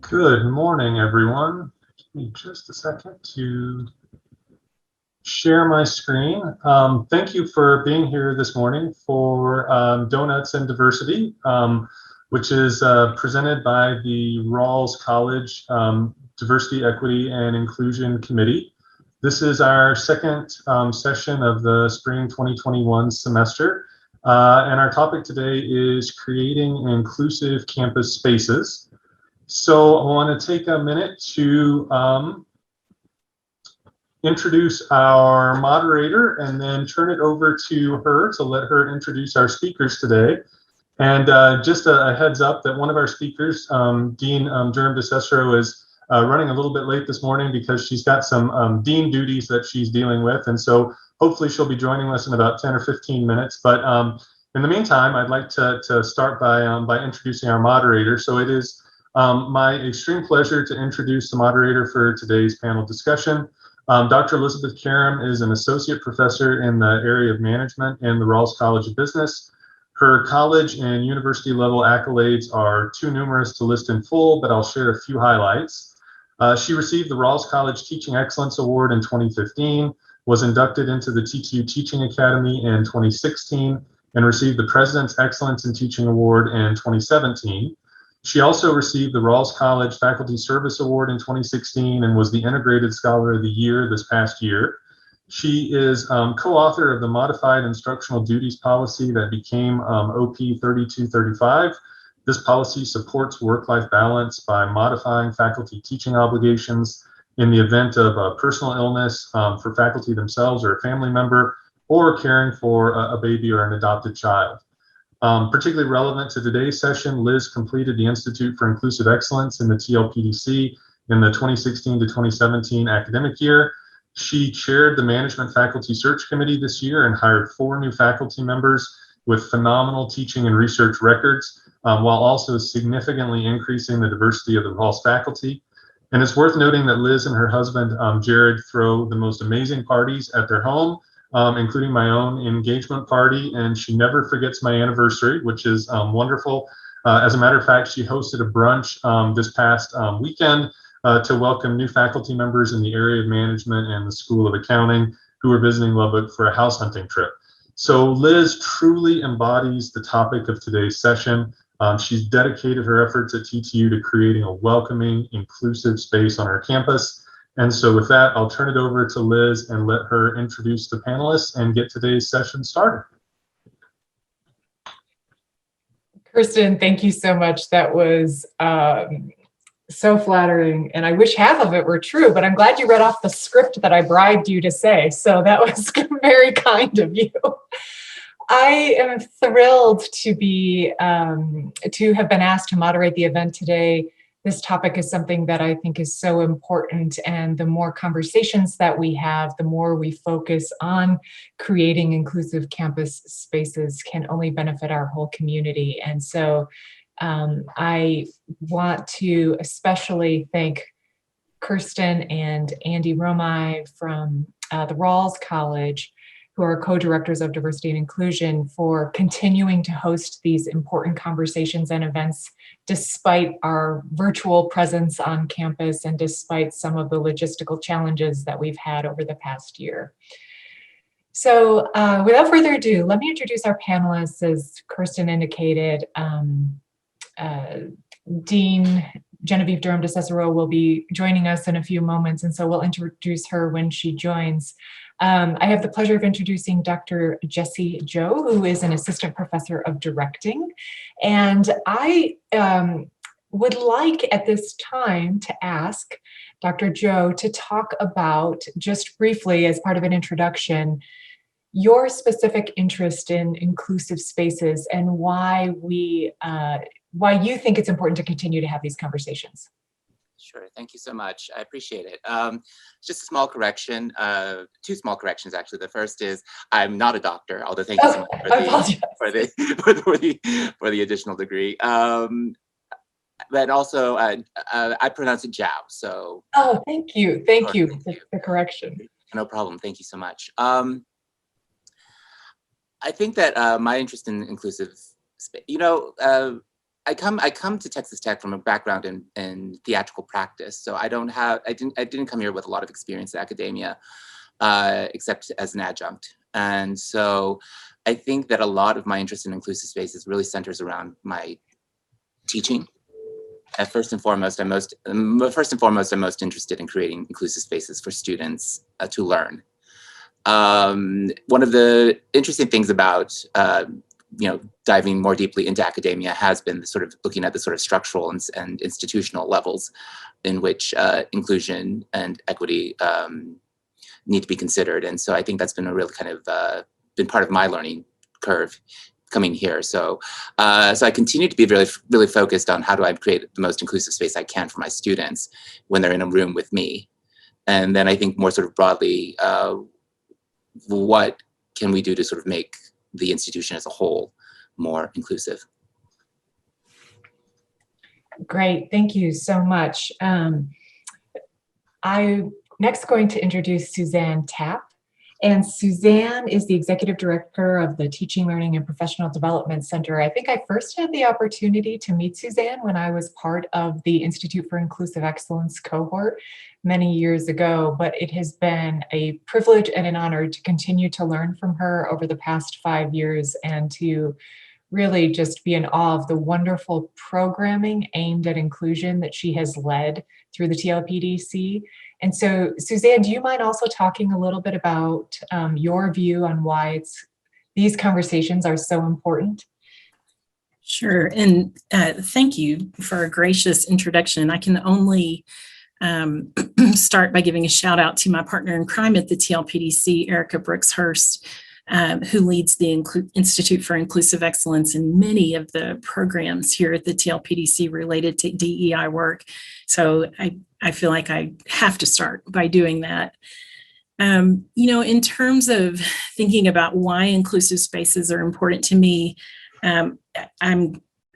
Good morning, everyone. Give me just a second to share my screen. Thank you for being here this morning for Donuts and Diversity, which is presented by the Rawls College Diversity, Equity, and Inclusion Committee. This is our second session of the spring 2021 semester, and our topic today is creating inclusive campus spaces. So I want to take a minute to introduce our moderator and then turn it over to her to let her introduce our speakers today. And just a heads up that one of our speakers, Dean Durham DeCicero, is running a little bit late this morning because she's got some dean duties that she's dealing with. And so hopefully she'll be joining us in about 10 or 15 minutes. But in the meantime, I'd like to start by introducing our moderator. So it is my extreme pleasure to introduce the moderator for today's panel discussion. Dr. Elizabeth Karam is an associate professor in the area of management in the Rawls College of Business. Her college and university level accolades are too numerous to list in full, but I'll share a few highlights. She received the Rawls College Teaching Excellence Award in 2015, was inducted into the TTU Teaching Academy in 2016, and received the President's Excellence in Teaching Award in 2017. She also received the Rawls College Faculty Service Award in 2016 and was the Integrated Scholar of the Year this past year. She is co-author of the Modified Instructional Duties Policy that became OP 3235. This policy supports work-life balance by modifying faculty teaching obligations in the event of personal illness for faculty themselves or a family member, or caring for a baby or an adopted child. Particularly relevant to today's session, Liz completed the Institute for Inclusive Excellence in the TLPDC in the 2016 to 2017 academic year. She chaired the Management Faculty Search Committee this year and hired 4 new faculty members with phenomenal teaching and research records, while also significantly increasing the diversity of the Rawls faculty. And it's worth noting that Liz and her husband, Jared, throw the most amazing parties at their home, including my own engagement party, and she never forgets my anniversary, which is wonderful. As a matter of fact, she hosted a brunch this past weekend to welcome new faculty members in the area of management and the School of Accounting who are visiting Lubbock for a house hunting trip. So Liz truly embodies the topic of today's session. She's dedicated her efforts at TTU to creating a welcoming, inclusive space on our campus. And so with that, I'll turn it over to Liz and let her introduce the panelists and get today's session started. Kirsten, thank you so much. That was so flattering. And I wish half of it were true, but I'm glad you read off the script that I bribed you to say. So that was very kind of you. I am thrilled to have been asked to moderate the event today. This topic is something that I think is so important, and the more conversations that we have, the more we focus on creating inclusive campus spaces can only benefit our whole community. And so I want to especially thank Kirsten and Andy Romai from the Rawls College, who are co-directors of diversity and inclusion, for continuing to host these important conversations and events despite our virtual presence on campus and despite some of the logistical challenges that we've had over the past year. So without further ado, let me introduce our panelists. As Kirsten indicated, Dean Genevieve Durham DeCicero will be joining us in a few moments, and so we'll introduce her when she joins. I have the pleasure of introducing Dr. Jessie Joe, who is an assistant professor of directing. And I would like at this time to ask Dr. Joe to talk about, just briefly as part of an introduction, your specific interest in inclusive spaces and why you think it's important to continue to have these conversations. Sure, thank you so much. I appreciate it. Just a small correction, 2 small corrections actually. The first is I'm not a doctor, although thank you so much for the additional degree. But also I pronounce it Jiao. So. Oh, thank you for the correction. No problem. Thank you so much. I think that my interest in inclusive space, I come to Texas Tech from a background in theatrical practice, so I didn't come here with a lot of experience in academia, except as an adjunct. And so I think that a lot of my interest in inclusive spaces really centers around my teaching. First and foremost, I'm most interested in creating inclusive spaces for students to learn. One of the interesting things about diving more deeply into academia has been the sort of looking at the sort of structural and institutional levels in which inclusion and equity need to be considered. And so I think that's been a real kind of been part of my learning curve coming here. So I continue to be really focused on how do I create the most inclusive space I can for my students when they're in a room with me. And then I think more sort of broadly, what can we do to sort of make the institution as a whole more inclusive? Great, thank you so much. I'm next going to introduce Suzanne Tapp. And Suzanne is the Executive Director of the Teaching, Learning, and Professional Development Center. I think I first had the opportunity to meet Suzanne when I was part of the Institute for Inclusive Excellence cohort many years ago, but it has been a privilege and an honor to continue to learn from her over the past 5 years and to really just be in awe of the wonderful programming aimed at inclusion that she has led through the TLPDC. And so, Suzanne, do you mind also talking a little bit about your view on why these conversations are so important? Sure, and thank you for a gracious introduction. I can only start by giving a shout out to my partner in crime at the TLPDC, Erica Brooks-Hurst, who leads the Institute for Inclusive Excellence in many of the programs here at the TLPDC related to DEI work. So I feel like I have to start by doing that. In terms of thinking about why inclusive spaces are important to me,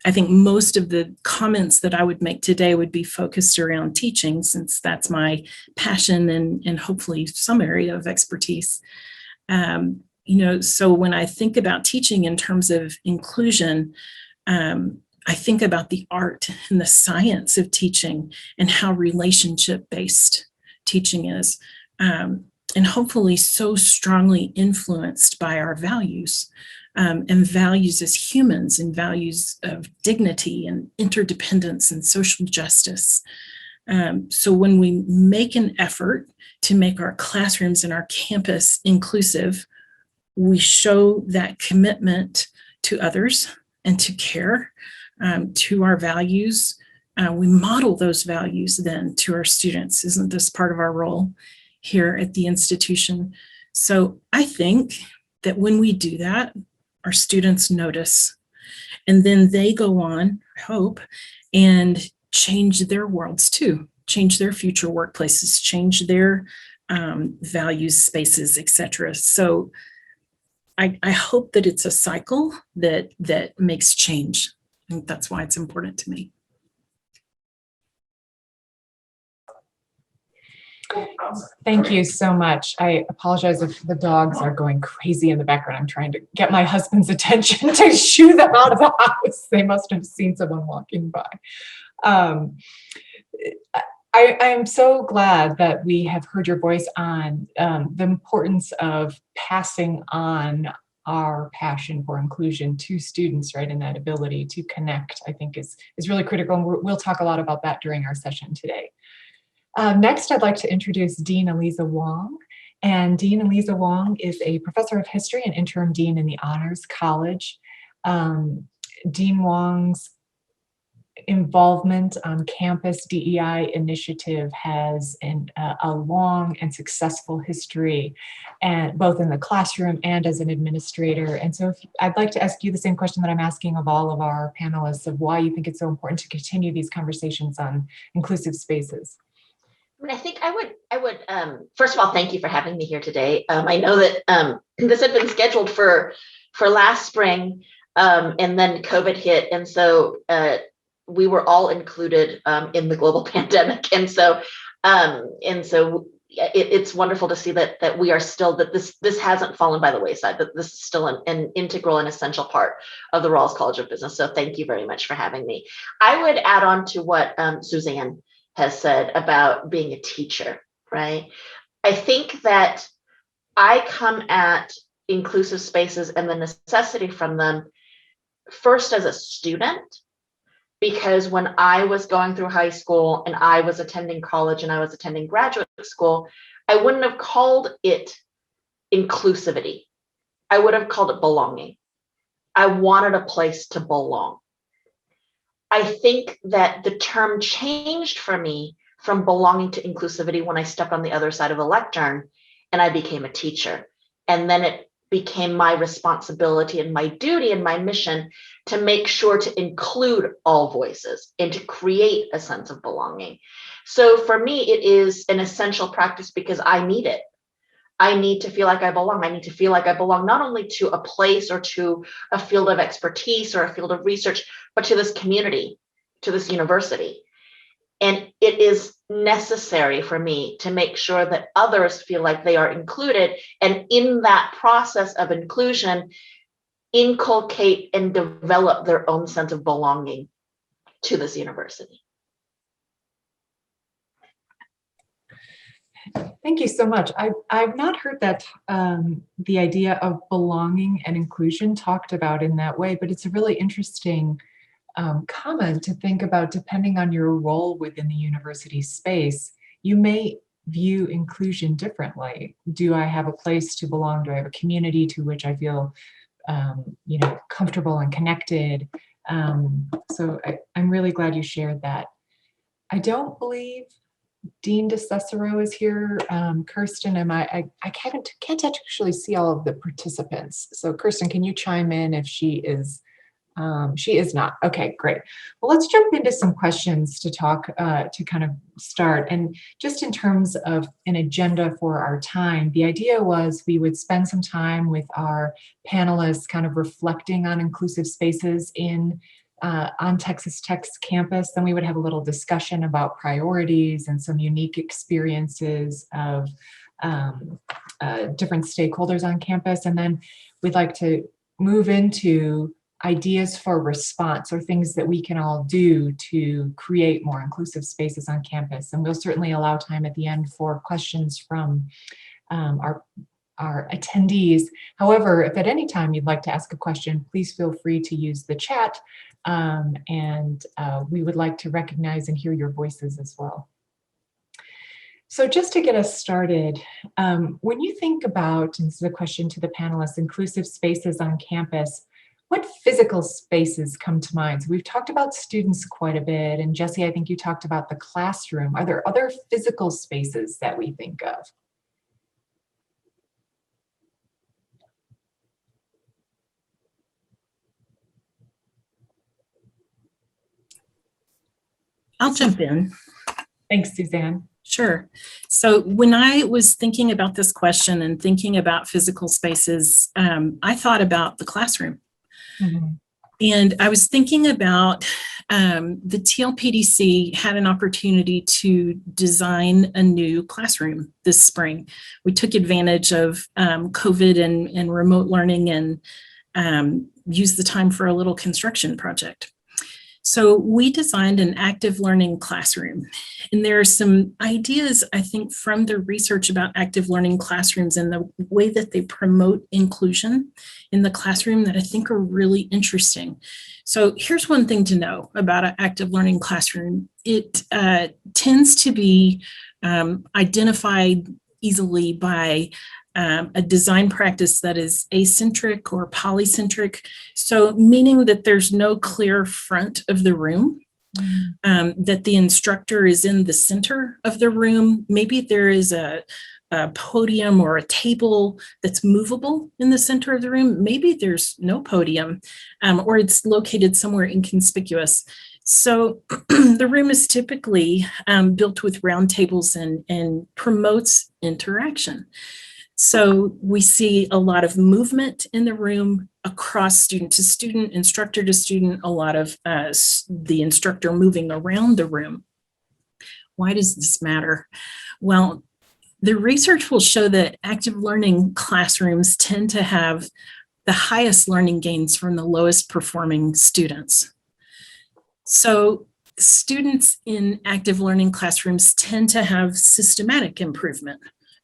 I think most of the comments that I would make today would be focused around teaching, since that's my passion and hopefully some area of expertise. So when I think about teaching in terms of inclusion, I think about the art and the science of teaching and how relationship-based teaching is, and hopefully so strongly influenced by our values, and values as humans, and values of dignity and interdependence and social justice. So when we make an effort to make our classrooms and our campus inclusive, we show that commitment to others and to care, to our values. We model those values then to our students. Isn't this part of our role here at the institution? So I think that when we do that, our students notice, and then they go on, I hope, and change their worlds too, change their future workplaces, change their values, spaces, etc. So I hope that it's a cycle that makes change. I think that's why it's important to me. Thank you so much. I apologize if the dogs are going crazy in the background. I'm trying to get my husband's attention to shoo them out of the house. They must have seen someone walking by. I am so glad that we have heard your voice on the importance of passing on our passion for inclusion to students, right? And that ability to connect, I think, is really critical. And we'll talk a lot about that during our session today. Next, I'd like to introduce Dean Eliza Wong. And Dean Eliza Wong is a professor of history and interim dean in the Honors College. Dean Wong's involvement on campus DEI initiative has a long and successful history, and both in the classroom and as an administrator. And so I'd like to ask you the same question that I'm asking of all of our panelists, of why you think it's so important to continue these conversations on inclusive spaces. I mean, I think I would first of all, thank you for having me here today. I know that this had been scheduled for last spring, and then COVID hit, and so we were all included in the global pandemic, and so it's wonderful to see that we are still, that this hasn't fallen by the wayside, that this is still an integral and essential part of the Rawls College of Business. So thank you very much for having me. I would add on to what Suzanne has said about being a teacher, right? I think that I come at inclusive spaces and the necessity from them first as a student, because when I was going through high school and I was attending college and I was attending graduate school, I wouldn't have called it inclusivity. I would have called it belonging. I wanted a place to belong. I think that the term changed for me from belonging to inclusivity when I stepped on the other side of the lectern and I became a teacher. And then it became my responsibility and my duty and my mission to make sure to include all voices and to create a sense of belonging. So for me, it is an essential practice because I need it. I need to feel like I belong. I need to feel like I belong not only to a place or to a field of expertise or a field of research, but to this community, to this university. And it is necessary for me to make sure that others feel like they are included. And in that process of inclusion, inculcate and develop their own sense of belonging to this university. Thank you so much. I've not heard that the idea of belonging and inclusion talked about in that way, but it's a really interesting comment to think about. Depending on your role within the university space, you may view inclusion differently. Do I have a place to belong? Do I have a community to which I feel comfortable and connected? So I'm really glad you shared that. I don't believe Dean DeCicero is here. Kirsten, I can't actually see all of the participants. So Kirsten, can you chime in if she is? She is not. Okay, great. Well, let's jump into some questions to talk, to kind of start. And just in terms of an agenda for our time, the idea was we would spend some time with our panelists kind of reflecting on inclusive spaces on Texas Tech's campus. Then we would have a little discussion about priorities and some unique experiences of different stakeholders on campus. And then we'd like to move into ideas for response or things that we can all do to create more inclusive spaces on campus. And we'll certainly allow time at the end for questions from our attendees. However, if at any time you'd like to ask a question, please feel free to use the chat, and we would like to recognize and hear your voices as well. So just to get us started, when you think about, and this is a question to the panelists, inclusive spaces on campus, what physical spaces come to mind? So we've talked about students quite a bit, and Jesse, I think you talked about the classroom. Are there other physical spaces that we think of? I'll jump in. Thanks, Suzanne. Sure. So when I was thinking about this question and thinking about physical spaces, I thought about the classroom. Mm-hmm. And I was thinking about the TLPDC had an opportunity to design a new classroom this spring. We took advantage of COVID and remote learning and used the time for a little construction project. So we designed an active learning classroom. And there are some ideas, I think, from the research about active learning classrooms and the way that they promote inclusion in the classroom that I think are really interesting. So here's one thing to know about an active learning classroom. It tends to be identified easily by a design practice that is acentric or polycentric. So meaning that there's no clear front of the room, that the instructor is in the center of the room. Maybe there is a podium or a table that's movable in the center of the room. Maybe there's no podium, or it's located somewhere inconspicuous. So the room is typically built with round tables and promotes interaction. So we see a lot of movement in the room across student to student, instructor to student, a lot of the instructor moving around the room. Why does this matter? Well, The research will show that active learning classrooms tend to have the highest learning gains from the lowest performing students. So students in active learning classrooms tend to have systematic improvement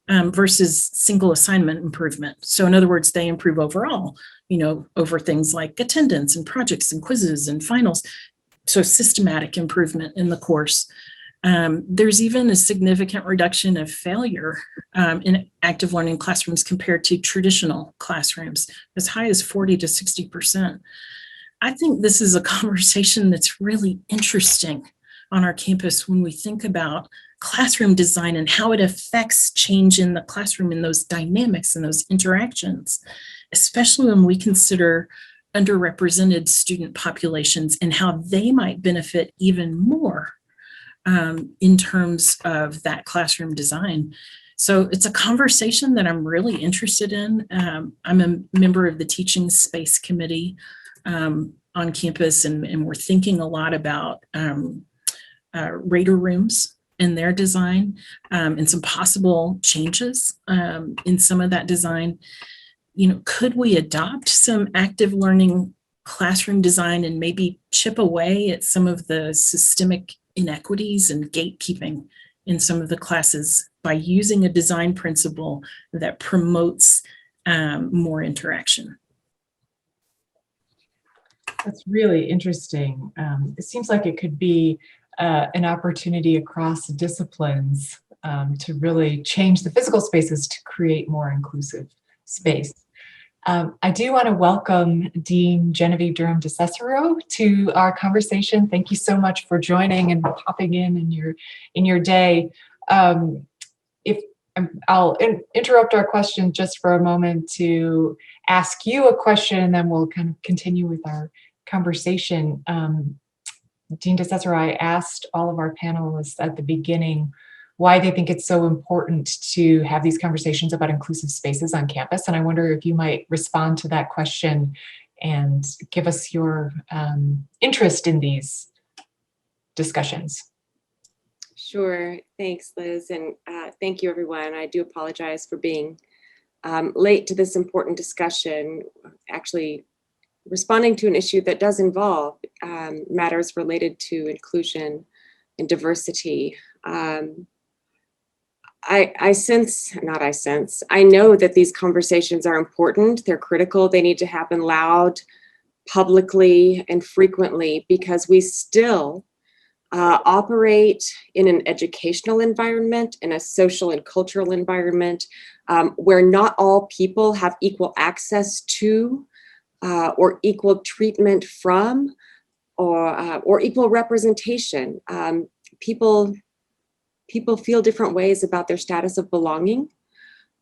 versus single assignment improvement. So in other words, they improve overall, over things like attendance and projects and quizzes and finals. So systematic improvement in the course. There's even a significant reduction of failure in active learning classrooms compared to traditional classrooms, as high as 40 to 60%. I think this is a conversation that's really interesting on our campus when we think about classroom design and how it affects change in the classroom and those dynamics and those interactions, especially when we consider underrepresented student populations and how they might benefit even more in terms of that classroom design. So it's a conversation that I'm really interested in. I'm a member of the Teaching Space Committee on campus, and we're thinking a lot about reader rooms and their design and some possible changes in some of that design. Could we adopt some active learning classroom design and maybe chip away at some of the systemic inequities and gatekeeping in some of the classes by using a design principle that promotes more interaction? That's really interesting. It seems like it could be an opportunity across disciplines to really change the physical spaces to create more inclusive space. I do want to welcome Dean Genevieve Durham DeCicero to our conversation. Thank you so much for joining and popping in your day. I'll interrupt our question just for a moment to ask you a question, and then we'll kind of continue with our conversation. Dean DeCicero, I asked all of our panelists at the beginning why they think it's so important to have these conversations about inclusive spaces on campus. And I wonder if you might respond to that question and give us your interest in these discussions. Sure. Thanks, Liz. And thank you, everyone. I do apologize for being late to this important discussion, actually responding to an issue that does involve matters related to inclusion and diversity. I know that these conversations are important. They're critical. They need to happen loud, publicly, and frequently, because we still operate in an educational environment, in a social and cultural environment where not all people have equal access to or equal treatment from or equal representation. People feel different ways about their status of belonging.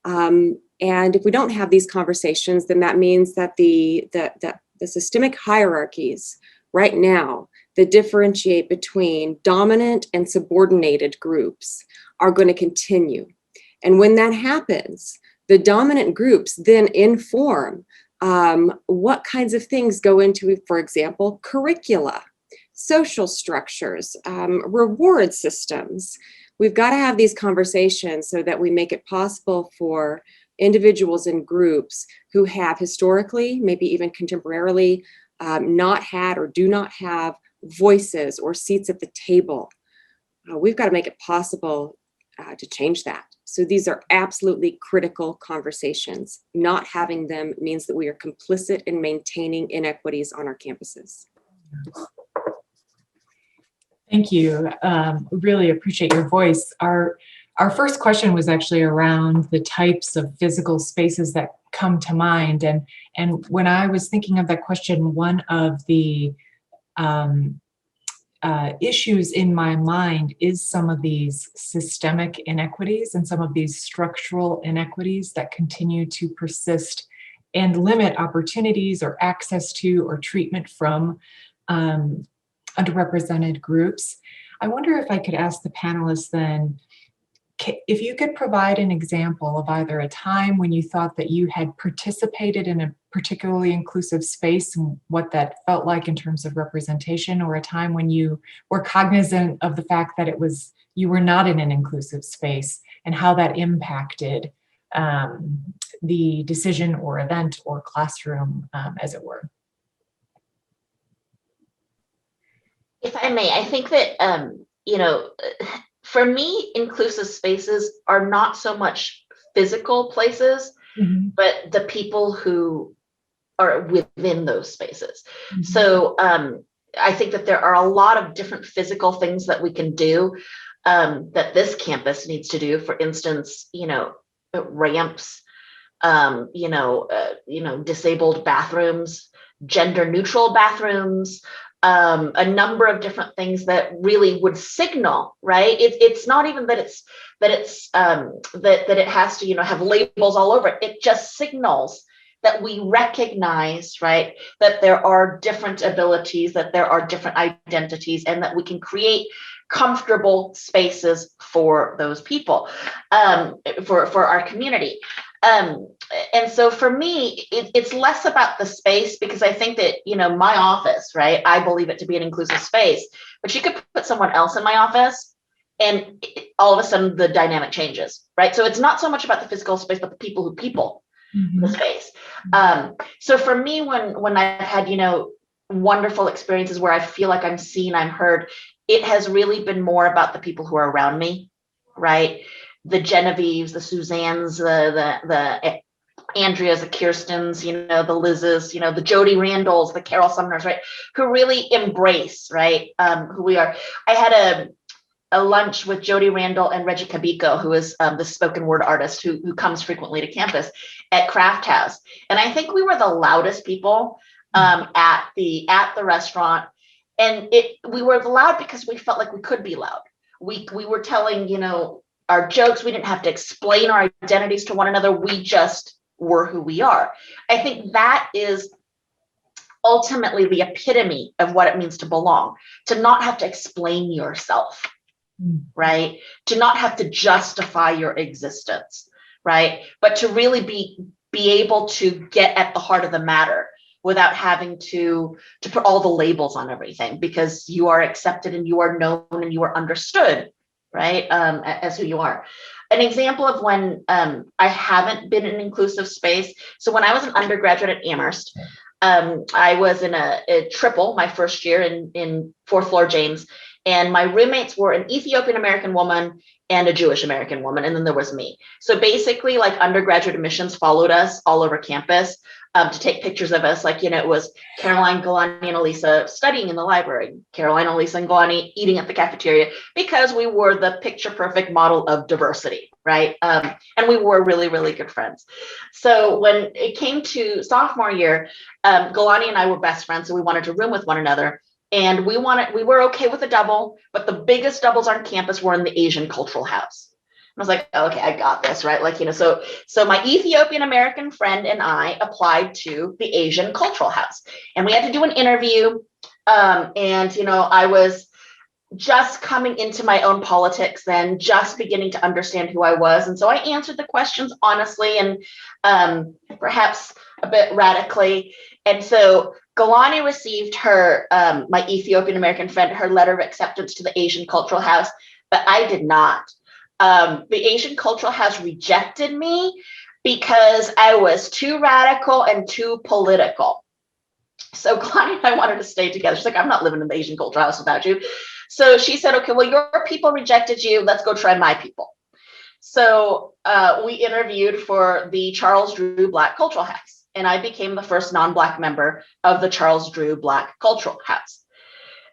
And if we don't have these conversations, then that means that the systemic hierarchies right now that differentiate between dominant and subordinated groups are going to continue. And when that happens, the dominant groups then inform what kinds of things go into, for example, curricula, social structures, reward systems. We've got to have these conversations so that we make it possible for individuals and groups who have historically, maybe even contemporarily, not had or do not have voices or seats at the table. We've got to make it possible to change that. So these are absolutely critical conversations. Not having them means that we are complicit in maintaining inequities on our campuses. Thank you. Really appreciate your voice. Our first question was actually around the types of physical spaces that come to mind. And when I was thinking of that question, one of the issues in my mind is some of these systemic inequities and some of these structural inequities that continue to persist and limit opportunities or access to or treatment from underrepresented groups. I wonder if I could ask the panelists then, if you could provide an example of either a time when you thought that you had participated in a particularly inclusive space and what that felt like in terms of representation, or a time when you were cognizant of the fact that you were not in an inclusive space and how that impacted the decision or event or classroom, as it were. If I may, I think that, for me, inclusive spaces are not so much physical places, but the people who are within those spaces. So I think that there are a lot of different physical things that we can do that this campus needs to do. For instance, ramps, disabled bathrooms, gender neutral bathrooms, a number of different things that really would signal, right? It's not even that it has to, have labels all over it. It just signals that we recognize, right, that there are different abilities, that there are different identities, and that we can create comfortable spaces for those people, for our community. And so for me, it's less about the space, because I think that, my office, right, I believe it to be an inclusive space, but you could put someone else in my office and all of a sudden the dynamic changes, right? So it's not so much about the physical space, but the people who people the space. So for me, when I've had, wonderful experiences where I feel like I'm seen, I'm heard, it has really been more about the people who are around me, right? The Genevieves, the Suzannes, the Andreas, the Kirstens, the Liz's, the Jody Randalls, the Carol Sumners, right? Who really embrace, right, who we are. I had a lunch with Jody Randall and Reggie Cabico, who is the spoken word artist who comes frequently to campus, at Craft House. And I think we were the loudest people at the restaurant. And we were loud because we felt like we could be loud. We were telling, our jokes. We didn't have to explain our identities to one another. We just were who we are. I think that is ultimately the epitome of what it means to belong, to not have to explain yourself, right? To not have to justify your existence, right? But to really be able to get at the heart of the matter without having to put all the labels on everything, because you are accepted and you are known and you are understood, right? As who you are. An example of when I haven't been in an inclusive space. So when I was an undergraduate at Amherst, I was in a triple my first year in fourth floor James, and my roommates were an Ethiopian American woman and a Jewish American woman, and then there was me. So basically, like, undergraduate admissions followed us all over campus to take pictures of us. Like, it was Caroline, Galani, and Elisa studying in the library, Caroline, Elisa, and Galani eating at the cafeteria, because we were the picture perfect model of diversity, right? And we were really, really good friends. So when it came to sophomore year, Galani and I were best friends, so we wanted to room with one another. And we were okay with a double, but the biggest doubles on campus were in the Asian Cultural House. I was like, okay, I got this, right? Like, so my Ethiopian American friend and I applied to the Asian Cultural House, and we had to do an interview. And I was just coming into my own politics then, just beginning to understand who I was. And so I answered the questions honestly and perhaps a bit radically. And so Galani received her, my Ethiopian American friend, her letter of acceptance to the Asian Cultural House, but I did not. The Asian Cultural House rejected me because I was too radical and too political. So Galani and I wanted to stay together. She's like, I'm not living in the Asian Cultural House without you. So she said, okay, well, your people rejected you. Let's go try my people. So we interviewed for the Charles Drew Black Cultural House. And I became the first non-Black member of the Charles Drew Black Cultural House.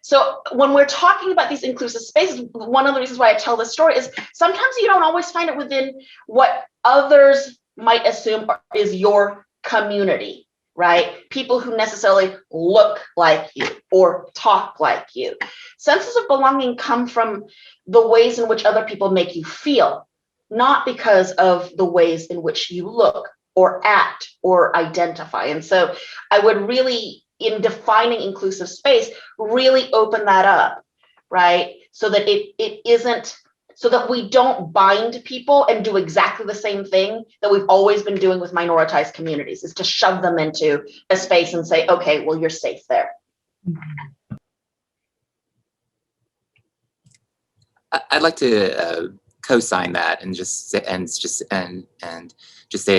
So when we're talking about these inclusive spaces, one of the reasons why I tell this story is sometimes you don't always find it within what others might assume is your community, right? People who necessarily look like you or talk like you. Senses of belonging come from the ways in which other people make you feel, not because of the ways in which you look or act or identify. And so I would really, in defining inclusive space, really open that up, right? So that it isn't so that we don't bind people and do exactly the same thing that we've always been doing with minoritized communities, is to shove them into a space and say, okay, well, you're safe there. I'd like to co-sign that and just say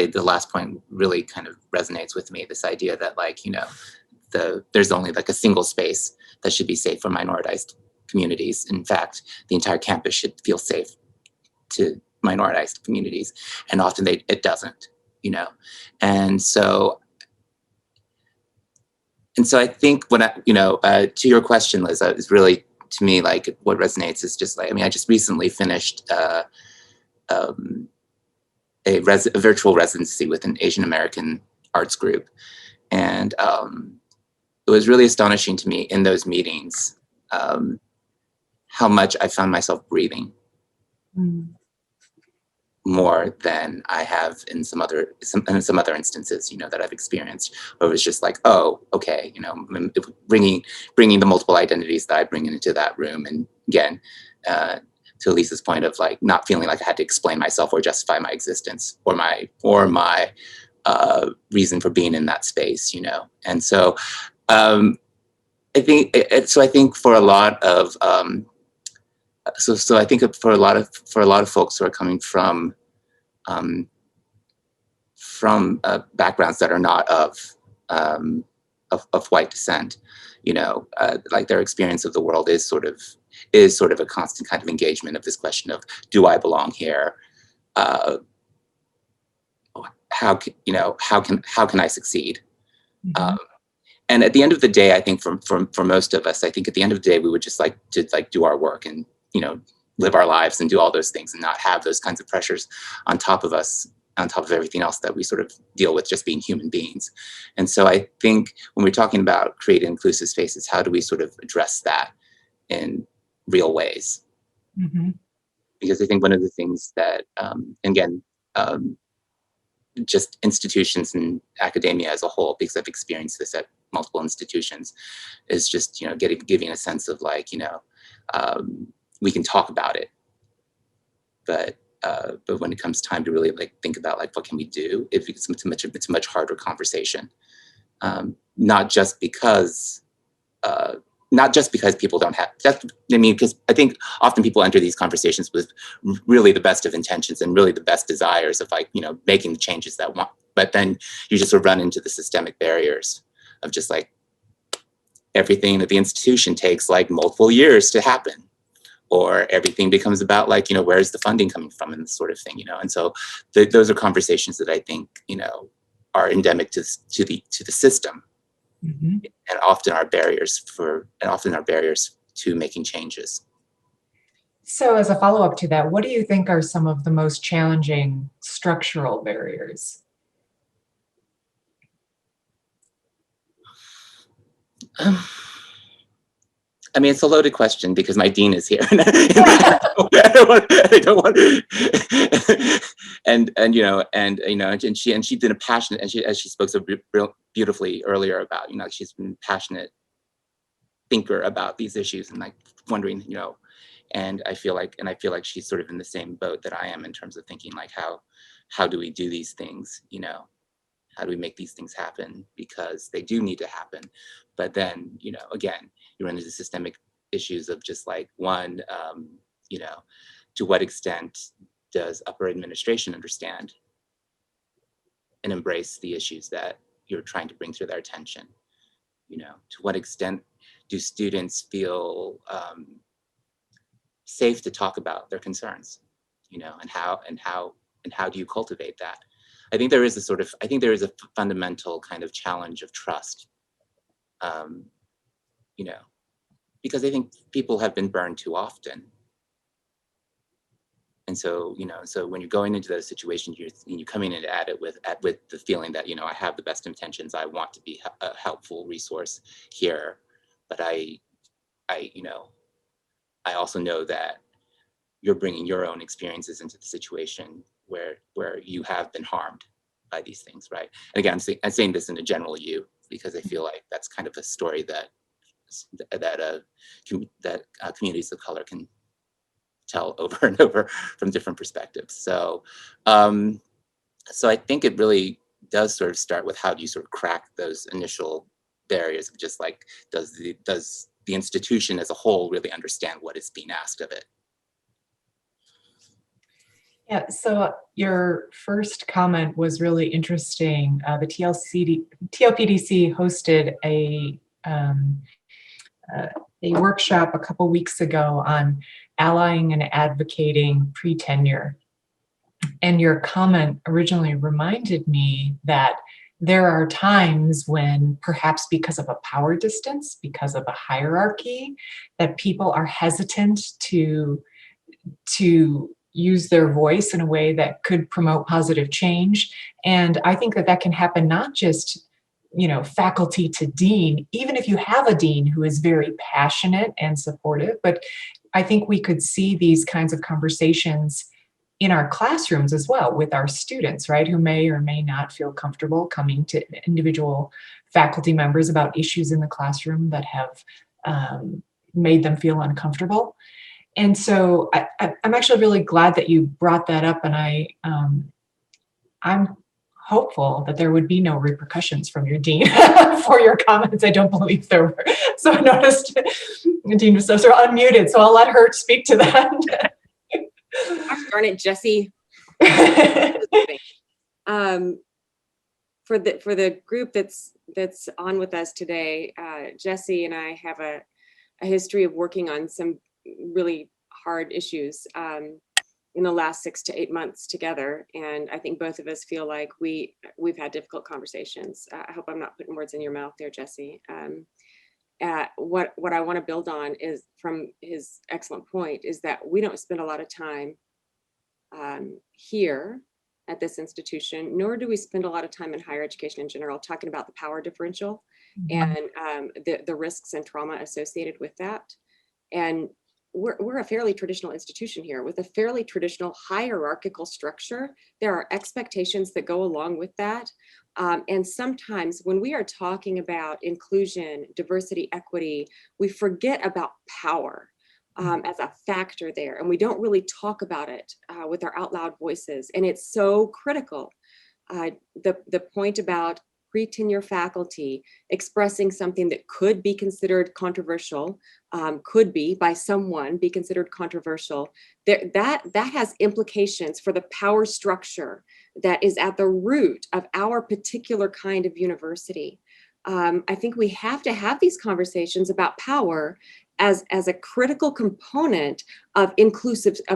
the last point really kind of resonates with me. This idea that, like, you know, there's only like a single space that should be safe for minoritized communities. In fact, the entire campus should feel safe to minoritized communities, and often it doesn't, you know. And so I think when to your question, Liz, is really, to me, like, what resonates is just like, I mean, I just recently finished a virtual residency with an Asian American arts group, and it was really astonishing to me in those meetings how much I found myself breathing more than I have in some other instances, you know, that I've experienced, where it was just like, oh, okay, you know, bringing the multiple identities that I bring into that room, and again, to Lisa's point of like not feeling like I had to explain myself or justify my existence or my reason for being in that space, you know. And so I think for a lot of I think for a lot of folks who are coming from backgrounds that are not of white descent, you know, like their experience of the world is sort of a constant kind of engagement of this question of, do I belong here? How can I succeed? Mm-hmm. And at the end of the day, I think for most of us, I think at the end of the day, we would just like to do our work and, you know, live our lives and do all those things and not have those kinds of pressures on top of us, on top of everything else that we sort of deal with just being human beings. And so I think when we're talking about creating inclusive spaces, how do we sort of address that in real ways? Mm-hmm. Because I think one of the things that, just institutions and academia as a whole, because I've experienced this at multiple institutions, is just, you know, giving a sense of like, you know, we can talk about it, but when it comes time to really like think about like what can we do, it's a much harder conversation. Not just because people don't have, because I think often people enter these conversations with really the best of intentions and really the best desires of like, you know, making the changes that want, but then you just sort of run into the systemic barriers of just like everything at the institution takes like multiple years to happen, or everything becomes about like, you know, where's the funding coming from and this sort of thing, you know. And so those are conversations that I think, you know, are endemic to the system. Mm-hmm. And often are barriers to making changes. So as a follow-up to that, what do you think are some of the most challenging structural barriers? I mean, it's a loaded question because my dean is here. I don't want and she did a passionate, and as she spoke so beautifully earlier about, you know, she's been a passionate thinker about these issues and like wondering, you know, and I feel like she's sort of in the same boat that I am in terms of thinking like, how do we do these things, you know? How do we make these things happen? Because they do need to happen. But then, you know, again, you run into systemic issues of just like, one, you know, to what extent does upper administration understand and embrace the issues that you're trying to bring to their attention? You know, to what extent do students feel safe to talk about their concerns? You know, and how do you cultivate that? I think there is a fundamental kind of challenge of trust, you know, because I think people have been burned too often. And so, you know, so when you're going into those situations, you're coming in at it with the feeling that, you know, I have the best intentions. I want to be a helpful resource here, but I also know that you're bringing your own experiences into the situation where you have been harmed by these things, right? And again, I'm saying this in a general you, because I feel like that's kind of a story that communities of color can tell over and over from different perspectives. So, so I think it really does sort of start with how do you sort of crack those initial barriers of just like, does the institution as a whole really understand what is being asked of it? Yeah, so your first comment was really interesting. The TLPDC hosted a workshop a couple weeks ago on allying and advocating pre-tenure. And your comment originally reminded me that there are times when, perhaps because of a power distance, because of a hierarchy, that people are hesitant to use their voice in a way that could promote positive change. And I think that that can happen not just, faculty to dean, even if you have a dean who is very passionate and supportive, but I think we could see these kinds of conversations in our classrooms as well with our students, right, who may or may not feel comfortable coming to individual faculty members about issues in the classroom that have made them feel uncomfortable. And so I'm actually really glad that you brought that up, and I'm hopeful that there would be no repercussions from your dean for your comments. I don't believe there were. So I noticed Dean was sort of unmuted, so I'll let her speak to that. Gosh darn it, Jesse. For the group that's on with us today, Jesse and I have a history of working on some really hard issues in the last 6 to 8 months together, and I think both of us feel like we've had difficult conversations. I hope I'm not putting words in your mouth there, Jesse. What I want to build on is, from his excellent point, is that we don't spend a lot of time here at this institution, nor do we spend a lot of time in higher education in general talking about the power differential and the risks and trauma associated with that. And we're a fairly traditional institution here with a fairly traditional hierarchical structure. There are expectations that go along with that. And sometimes when we are talking about inclusion, diversity, equity, we forget about power as a factor there. And we don't really talk about it with our out loud voices. And it's so critical. The point about pre-tenure faculty expressing something that could be considered controversial, could be by someone be considered controversial, that has implications for the power structure that is at the root of our particular kind of university. I think we have to have these conversations about power as a critical component of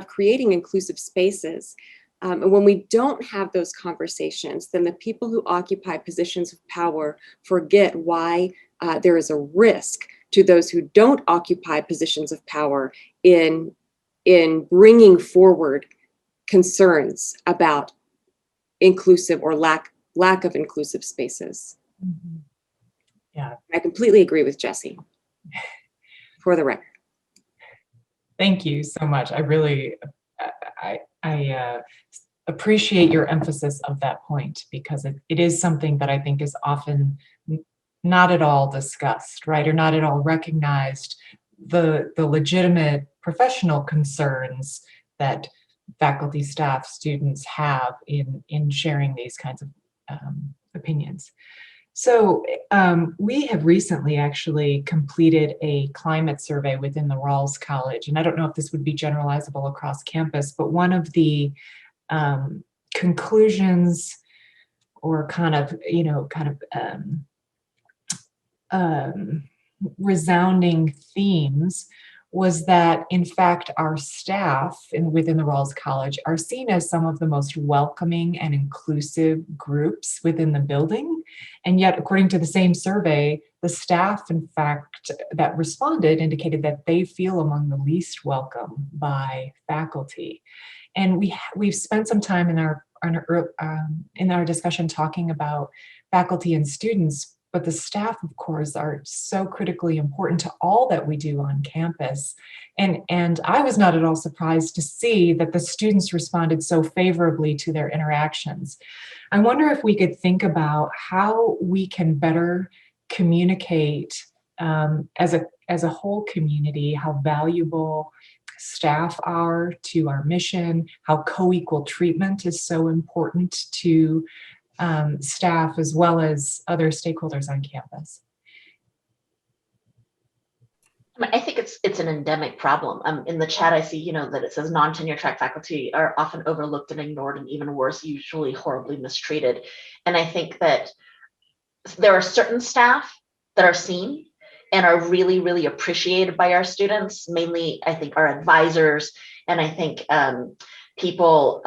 creating inclusive spaces. And when we don't have those conversations, then the people who occupy positions of power forget why there is a risk to those who don't occupy positions of power in bringing forward concerns about inclusive or lack of inclusive spaces. Mm-hmm. Yeah, I completely agree with Jesse, for the record. Thank you so much. I really, I appreciate your emphasis of that point, because it is something that I think is often not at all discussed, right? Or not at all recognized, the legitimate professional concerns that faculty, staff, students have in sharing these kinds of opinions. So we have recently actually completed a climate survey within the Rawls College, and I don't know if this would be generalizable across campus, but one of the conclusions or resounding themes was that, in fact, our staff within the Rawls College are seen as some of the most welcoming and inclusive groups within the building. And yet, according to the same survey, the staff, in fact, that responded indicated that they feel among the least welcome by faculty. And we've spent some time in our discussion talking about faculty and students, but the staff, of course, are so critically important to all that we do on campus. And I was not at all surprised to see that the students responded so favorably to their interactions. I wonder if we could think about how we can better communicate as a whole community how valuable staff are to our mission, how co-equal treatment is so important to staff as well as other stakeholders on campus. I think it's an endemic problem. In the chat, I see, that it says non-tenure track faculty are often overlooked and ignored, and even worse, usually horribly mistreated. And I think that there are certain staff that are seen and are really, really appreciated by our students, mainly, I think, our advisors, and I think people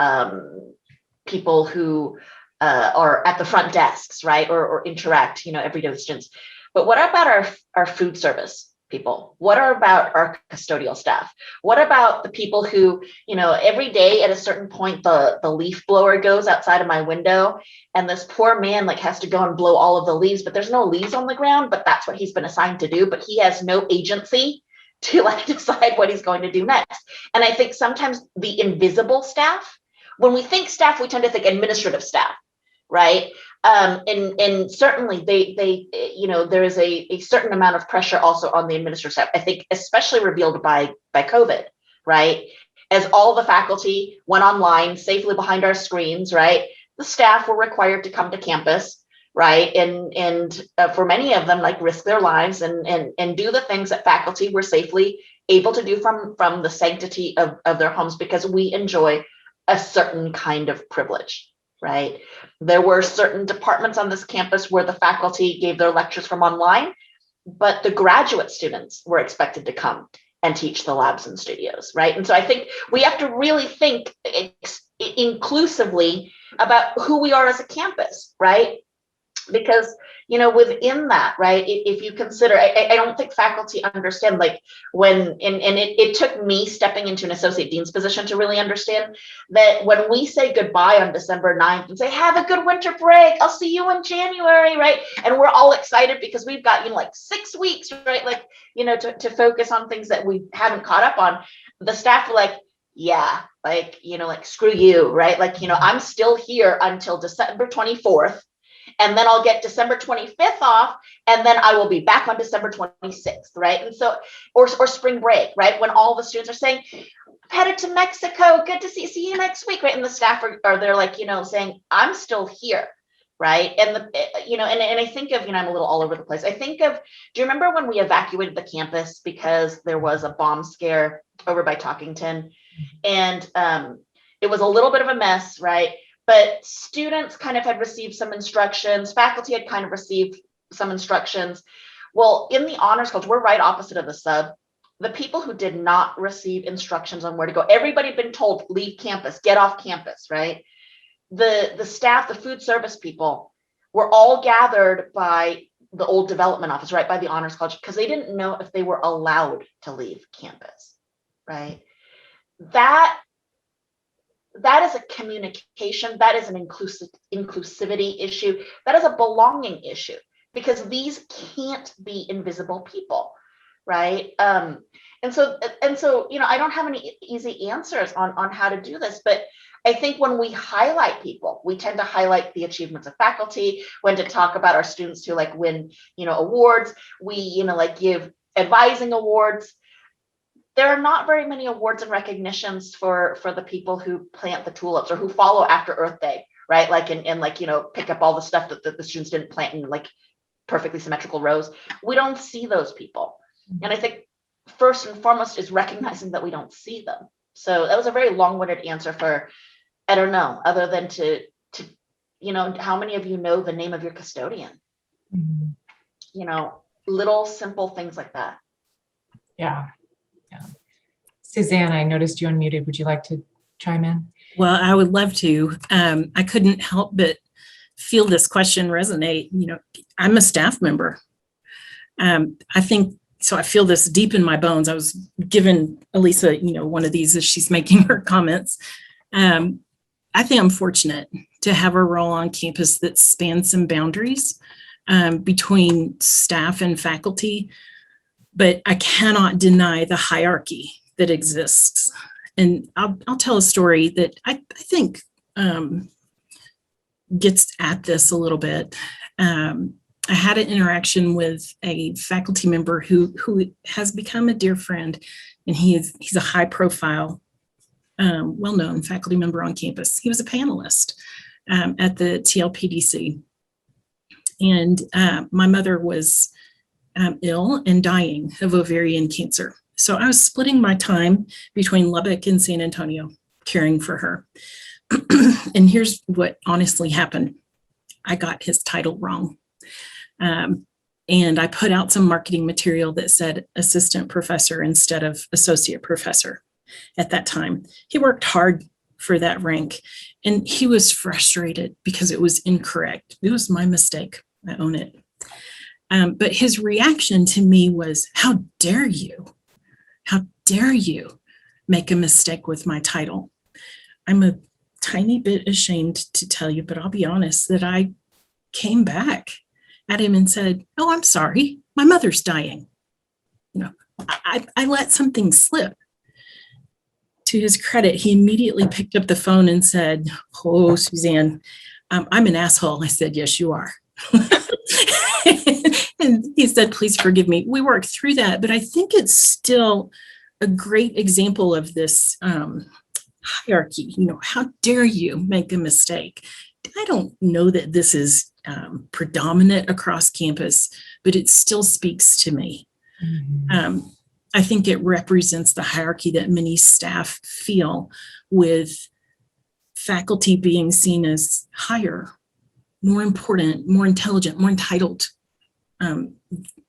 who are at the front desks, right, or interact, every day with students. But what about our food service people? What about our custodial staff? What about the people who, every day at a certain point, the leaf blower goes outside of my window and this poor man has to go and blow all of the leaves, but there's no leaves on the ground, but that's what he's been assigned to do. But he has no agency to decide what he's going to do next. And I think sometimes the invisible staff, when we think staff, we tend to think administrative staff, right? And certainly there is a certain amount of pressure also on the administrative staff, I think, especially revealed by COVID, right? As all the faculty went online safely behind our screens, right? The staff were required to come to campus, right? And for many of them, risk their lives and do the things that faculty were safely able to do from the sanctity of their homes, because we enjoy a certain kind of privilege. Right. There were certain departments on this campus where the faculty gave their lectures from online, but the graduate students were expected to come and teach the labs and studios. Right. And so I think we have to really think inclusively about who we are as a campus. Right. Because, within that, right, if you consider, I don't think faculty understand, it took me stepping into an associate dean's position to really understand that when we say goodbye on December 9th and say, have a good winter break, I'll see you in January, right? And we're all excited because we've got, 6 weeks, right? To focus on things that we haven't caught up on. The staff were yeah, screw you, right? I'm still here until December 24th. And then I'll get December 25th off, and then I will be back on December 26th, right? And so, or spring break, right? When all the students are saying, I'm headed to Mexico, good to see you next week, right? And the staff are there saying, I'm still here, right? And and I think of, I'm a little all over the place. I think of, do you remember when we evacuated the campus because there was a bomb scare over by Talkington? And it was a little bit of a mess, right? But students kind of had received some instructions, faculty had kind of received some instructions. Well, in the Honors College, we're right opposite of the sub. The people who did not receive instructions on where to go, everybody had been told, leave campus, get off campus, right? The staff, the food service people were all gathered by the old development office, right, by the Honors College, because they didn't know if they were allowed to leave campus, right? That is a communication, that is an inclusivity issue, that is a belonging issue, because these can't be invisible people, right? And so, I don't have any easy answers on how to do this, but I think when we highlight people, we tend to highlight the achievements of faculty, when to talk about our students who win, awards, we, give advising awards. There are not very many awards and recognitions for the people who plant the tulips or who follow after Earth Day, right? And pick up all the stuff that the students didn't plant in perfectly symmetrical rows. We don't see those people. And I think first and foremost is recognizing that we don't see them. So that was a very long-winded answer for, I don't know, other than to how many of you know the name of your custodian? Little simple things like that. Yeah. Suzanne, I noticed you unmuted. Would you like to chime in? Well, I would love to. I couldn't help but feel this question resonate. I'm a staff member. I think, so I feel this deep in my bones. I was giving Elisa, one of these as she's making her comments. I think I'm fortunate to have a role on campus that spans some boundaries between staff and faculty, but I cannot deny the hierarchy that exists. And I'll tell a story that I think gets at this a little bit. I had an interaction with a faculty member who has become a dear friend and he's a high profile, well-known faculty member on campus. He was a panelist at the TLPDC. And my mother was ill and dying of ovarian cancer. So I was splitting my time between Lubbock and San Antonio, caring for her. And here's what honestly happened. I got his title wrong. And I put out some marketing material that said assistant professor instead of associate professor at that time. He worked hard for that rank, and he was frustrated because it was incorrect. It was my mistake. I own it. But his reaction to me was, how dare you? How dare you make a mistake with my title? I'm a tiny bit ashamed to tell you, but I'll be honest that I came back at him and said, oh, I'm sorry, my mother's dying. You know, I let something slip. To his credit, he immediately picked up the phone and said, oh, Suzanne, I'm an asshole. I said, yes, you are. And he said, please forgive me. We worked through that, but I think it's still a great example of this hierarchy. You know, how dare you make a mistake? I don't know that this is predominant across campus, but it still speaks to me. Mm-hmm. I think it represents the hierarchy that many staff feel, with faculty being seen as higher, more important, more intelligent, more entitled.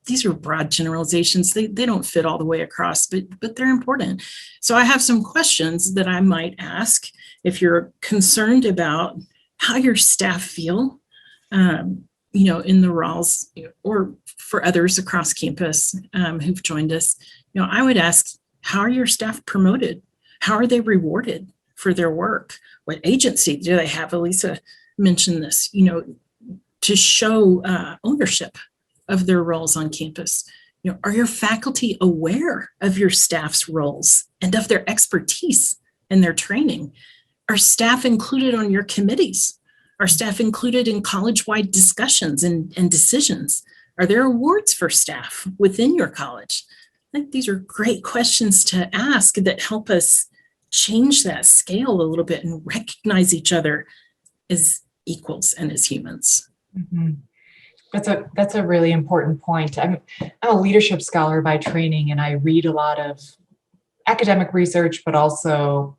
These are broad generalizations. They don't fit all the way across, but they're important. So I have some questions that I might ask if you're concerned about how your staff feel, you know, in the Rawls, or for others across campus who've joined us. You know, I would ask, how are your staff promoted? How are they rewarded for their work? What agency do they have? Elisa mentioned this, you know, to show ownership of their roles on campus. You know, are your faculty aware of your staff's roles and of their expertise and their training? Are staff included on your committees? Are staff included in college-wide discussions and decisions? Are there awards for staff within your college? I think these are great questions to ask that help us change that scale a little bit and recognize each other as equals and as humans. Mm-hmm. That's a really important point. I'm a leadership scholar by training, and I read a lot of academic research, but also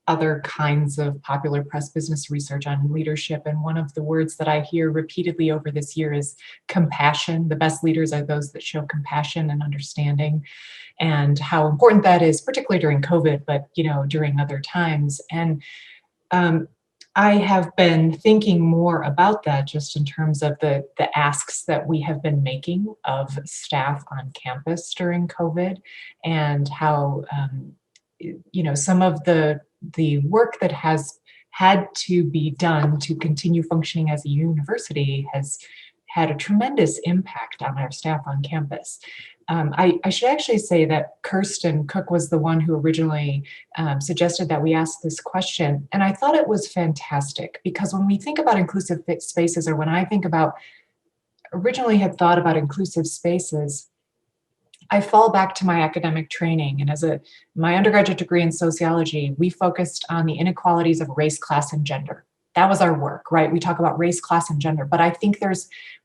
other kinds of popular press business research on leadership. And one of the words that I hear repeatedly over this year is compassion. The best leaders are those that show compassion and understanding, and how important that is, particularly during COVID, but, you know, during other times. And I have been thinking more about that, just in terms of the asks that we have been making of staff on campus during COVID, and how, you know, some of the work that has had to be done to continue functioning as a university has had a tremendous impact on our staff on campus. I should actually say that Kirsten Cook was the one who originally suggested that we ask this question. And I thought it was fantastic, because when we think about inclusive spaces, or when I think about, originally had thought about inclusive spaces, I fall back to my academic training. And as my undergraduate degree in sociology, we focused on the inequalities of race, class, and gender. That was our work, right? We talk about race, class, and gender. But I think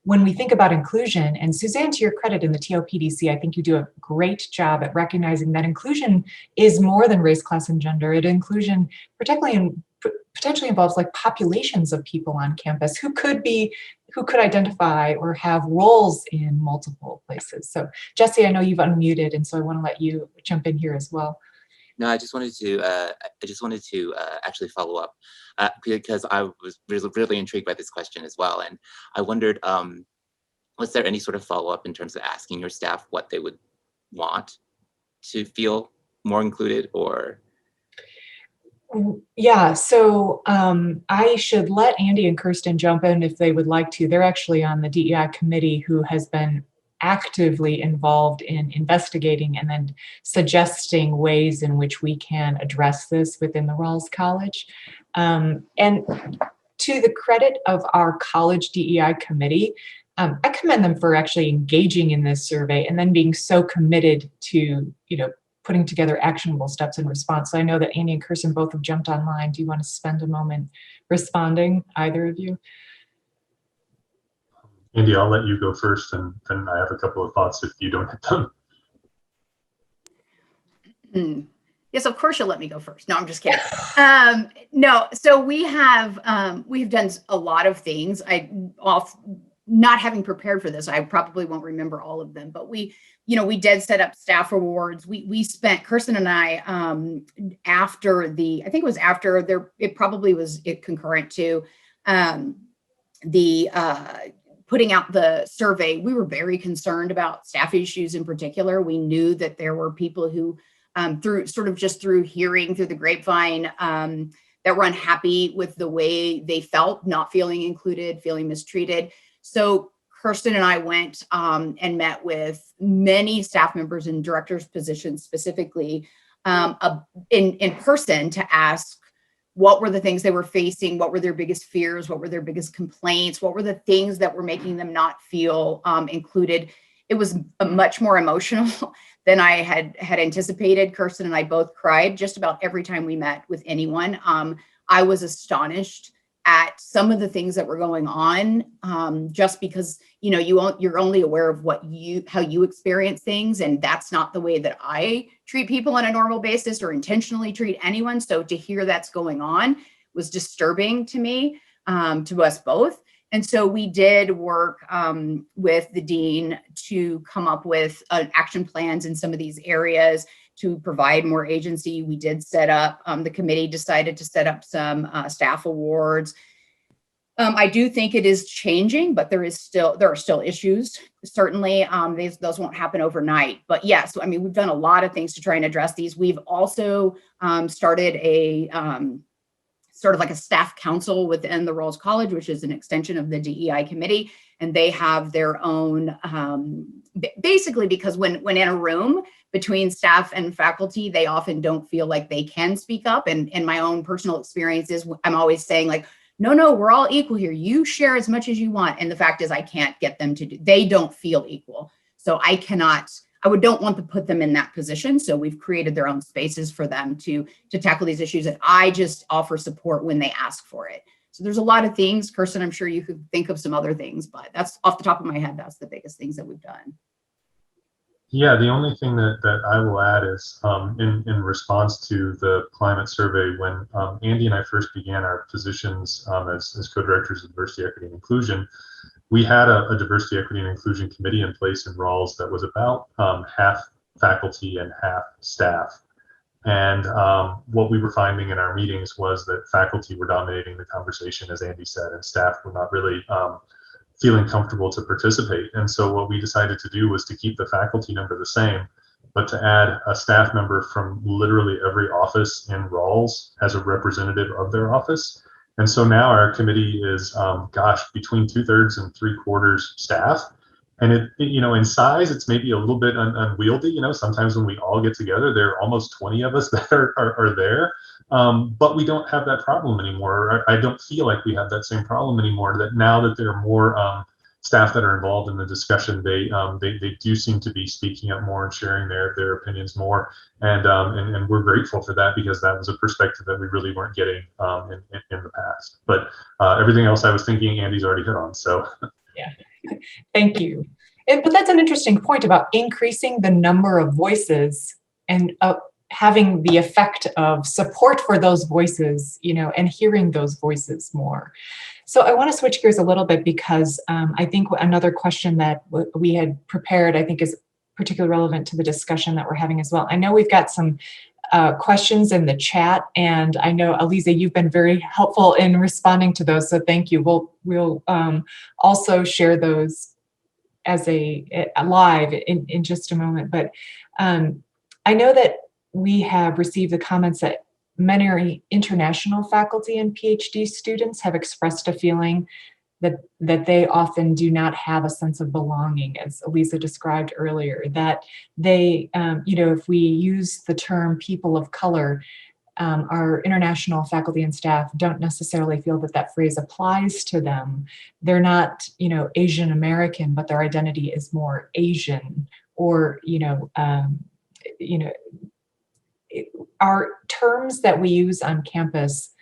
when we think about inclusion, and Suzanne, to your credit in the TOPDC, I think you do a great job at recognizing that inclusion is more than race, class, and gender. Inclusion potentially involves like populations of people on campus who could identify or have roles in multiple places. So Jesse, I know you've unmuted, and so I want to let you jump in here as well. No, I just wanted to actually follow up because I was really intrigued by this question as well, and I wondered, was there any sort of follow up in terms of asking your staff what they would want to feel more included, or? Yeah, so I should let Andy and Kirsten jump in if they would like to. They're actually on the DEI committee, who has been actively involved in investigating and then suggesting ways in which we can address this within the Rawls College. And to the credit of our college DEI committee, I commend them for actually engaging in this survey and then being so committed to, putting together actionable steps in response. So I know that Andy and Kirsten both have jumped online. Do you want to spend a moment responding, either of you? Andy, I'll let you go first, and then I have a couple of thoughts if you don't hit them. Yes, of course you'll let me go first. No, I'm just kidding. No, so we've done a lot of things. Not having prepared for this, I probably won't remember all of them, but we did set up staff awards. We spent, Kirsten and I, after the, I think it was after there, it probably was concurrent to the putting out the survey. We were very concerned about staff issues in particular. We knew that there were people who, through hearing through the grapevine, that were unhappy with the way they felt, not feeling included, feeling mistreated. So Kirsten and I went and met with many staff members in directors' positions specifically in person to ask what were the things they were facing, what were their biggest fears, what were their biggest complaints, what were the things that were making them not feel included. It was much more emotional than I had anticipated. Kirsten and I both cried just about every time we met with anyone. I was astonished at some of the things that were going on, just because you're only aware of how you experience things, and that's not the way that I treat people on a normal basis or intentionally treat anyone. So to hear that's going on was disturbing to me, to us both. And so we did work with the dean to come up with action plans in some of these areas to provide more agency. We did set up, the committee decided to set up some staff awards. I do think it is changing, but there are still issues. Certainly, those won't happen overnight. But yes, I mean, we've done a lot of things to try and address these. We've also started a sort of like a staff council within the Rawls College, which is an extension of the DEI committee. And they have their own, basically because when in a room between staff and faculty, they often don't feel like they can speak up. And in my own personal experiences, I'm always saying like, no, we're all equal here. You share as much as you want. And the fact is I can't get them to they don't feel equal. So I don't want to put them in that position. So we've created their own spaces for them to tackle these issues. And I just offer support when they ask for it. So there's a lot of things. Kirsten, I'm sure you could think of some other things, but that's off the top of my head. That's the biggest things that we've done. Yeah, the only thing that I will add is in response to the climate survey, when Andy and I first began our positions as co-directors of diversity, equity, and inclusion, we had a diversity, equity, and inclusion committee in place in Rawls that was about half faculty and half staff. And what we were finding in our meetings was that faculty were dominating the conversation, as Andy said, and staff were not really feeling comfortable to participate. And so what we decided to do was to keep the faculty number the same, but to add a staff member from literally every office in Rawls as a representative of their office. And so now our committee is, between 2/3 and 3/4 staff. And in size, it's maybe a little bit unwieldy. Sometimes when we all get together, there are almost 20 of us that are there. But we don't have that problem anymore. I don't feel like we have that same problem anymore. That now that there are more staff that are involved in the discussion, they do seem to be speaking up more and sharing their opinions more. And we're grateful for that, because that was a perspective that we really weren't getting in the past. But everything else I was thinking, Andy's already hit on. So yeah, thank you. But that's an interesting point about increasing the number of voices and having the effect of support for those voices, and hearing those voices more. So I want to switch gears a little bit, because I think another question that we had prepared, I think, is particularly relevant to the discussion that we're having as well. I know we've got some questions in the chat, and I know, Aliza, you've been very helpful in responding to those, so thank you. We'll also share those as a live in just a moment. But I know that we have received the comments that many international faculty and PhD students have expressed a feeling that they often do not have a sense of belonging, as Aliza described earlier, that they, if we use the term people of color, our international faculty and staff don't necessarily feel that phrase applies to them. They're not, Asian American, but their identity is more Asian, or, our terms that we use on campus,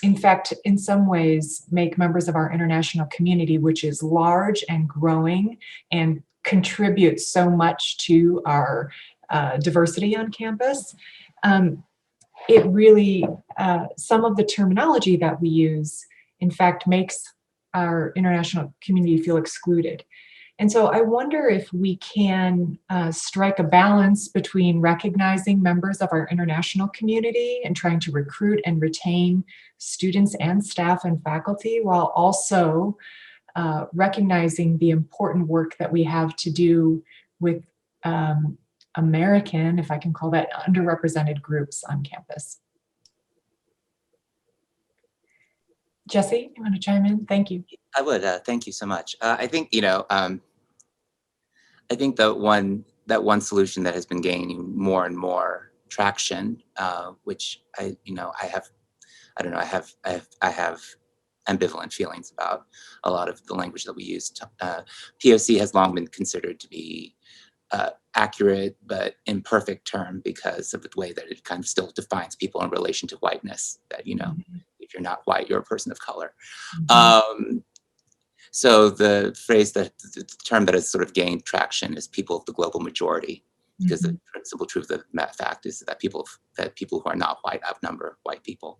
in fact, in some ways, make members of our international community, which is large and growing and contributes so much to our diversity on campus. It really, some of the terminology that we use, in fact, makes our international community feel excluded. And so I wonder if we can strike a balance between recognizing members of our international community and trying to recruit and retain students and staff and faculty, while also recognizing the important work that we have to do with American, if I can call that, underrepresented groups on campus. Jesse, you want to chime in? Thank you. I would. Thank you so much. I think, I think that one solution that has been gaining more and more traction, which I have ambivalent feelings about a lot of the language that we use. POC has long been considered to be accurate but imperfect term because of the way that it kind of still defines people in relation to whiteness, that, if you're not white, you're a person of color. So the the term that has sort of gained traction is people of the global majority, because the simple truth of the fact is that people who are not white outnumber white people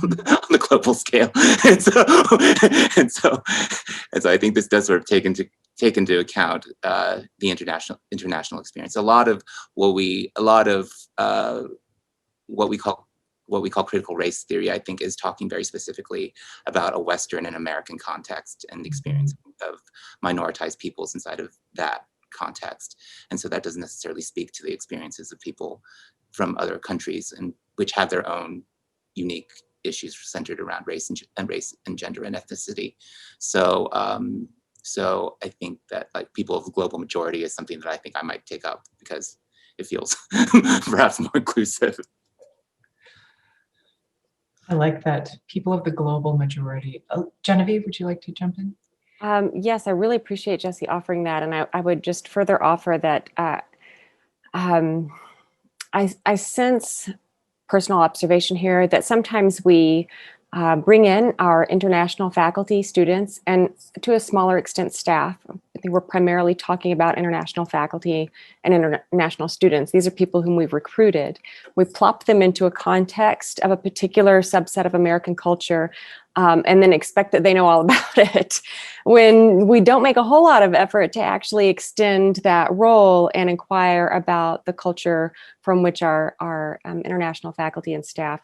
on the global scale. And so I think this does sort of take into account the international experience. A lot of what we call critical race theory, I think, is talking very specifically about a Western and American context and the experience of minoritized peoples inside of that context. And so that doesn't necessarily speak to the experiences of people from other countries, and which have their own unique issues centered around race and gender and ethnicity. So I think that, like, people of the global majority is something that I think I might take up because it feels perhaps more inclusive. I like that. People of the global majority. Oh, Genevieve, would you like to jump in? Yes, I really appreciate Jesse offering that. And I would just further offer that I sense personal observation here that sometimes we bring in our international faculty, students, and to a smaller extent staff. I think we're primarily talking about international faculty and international students. These are people whom we've recruited. We plop them into a context of a particular subset of American culture, and then expect that they know all about it, when we don't make a whole lot of effort to actually extend that role and inquire about the culture from which our international faculty and staff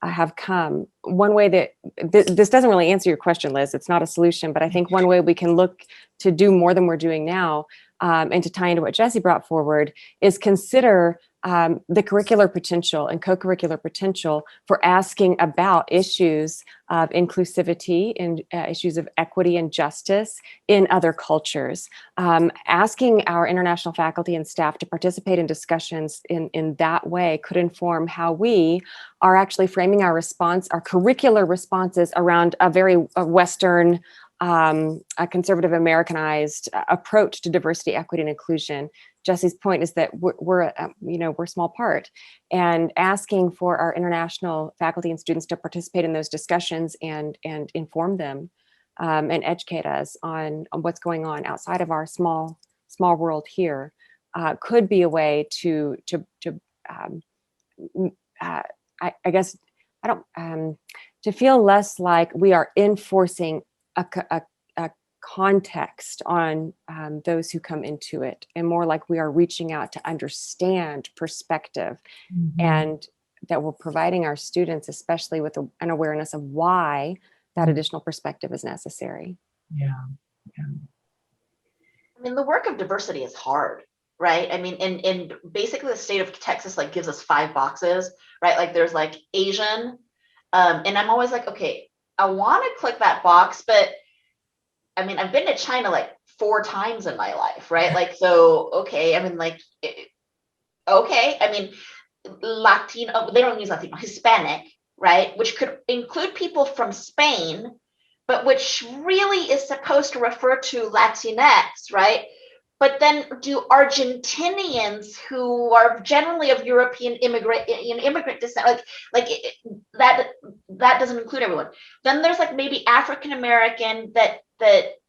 have come. One way that this doesn't really answer your question, Liz, it's not a solution, but I think one way we can look to do more than we're doing now, and to tie into what Jesse brought forward, is consider the curricular potential and co-curricular potential for asking about issues of inclusivity and issues of equity and justice in other cultures. Asking our international faculty and staff to participate in discussions in that way could inform how we are actually framing our response, our curricular responses around a very Western, a conservative Americanized approach to diversity, equity, and inclusion. Jesse's point is that we're a small part, and asking for our international faculty and students to participate in those discussions and inform them and educate us on what's going on outside of our small world here could be a way to feel less like we are enforcing a context on those who come into it, and more like we are reaching out to understand perspective, and that we're providing our students, especially with an awareness of why that additional perspective is necessary. Yeah. I mean, the work of diversity is hard, right? I mean, and basically the state of Texas gives us 5 boxes, right? Like there's Asian, and I'm always like, okay, I want to click that box, but I mean, I've been to China 4 times in my life, right? So, okay, I mean, okay, I mean, Latino, they don't use Latino, Hispanic, right? Which could include people from Spain, but which really is supposed to refer to Latinx, right? but then do Argentinians who are generally of European immigrant descent, that doesn't include everyone. Then there's like maybe African American that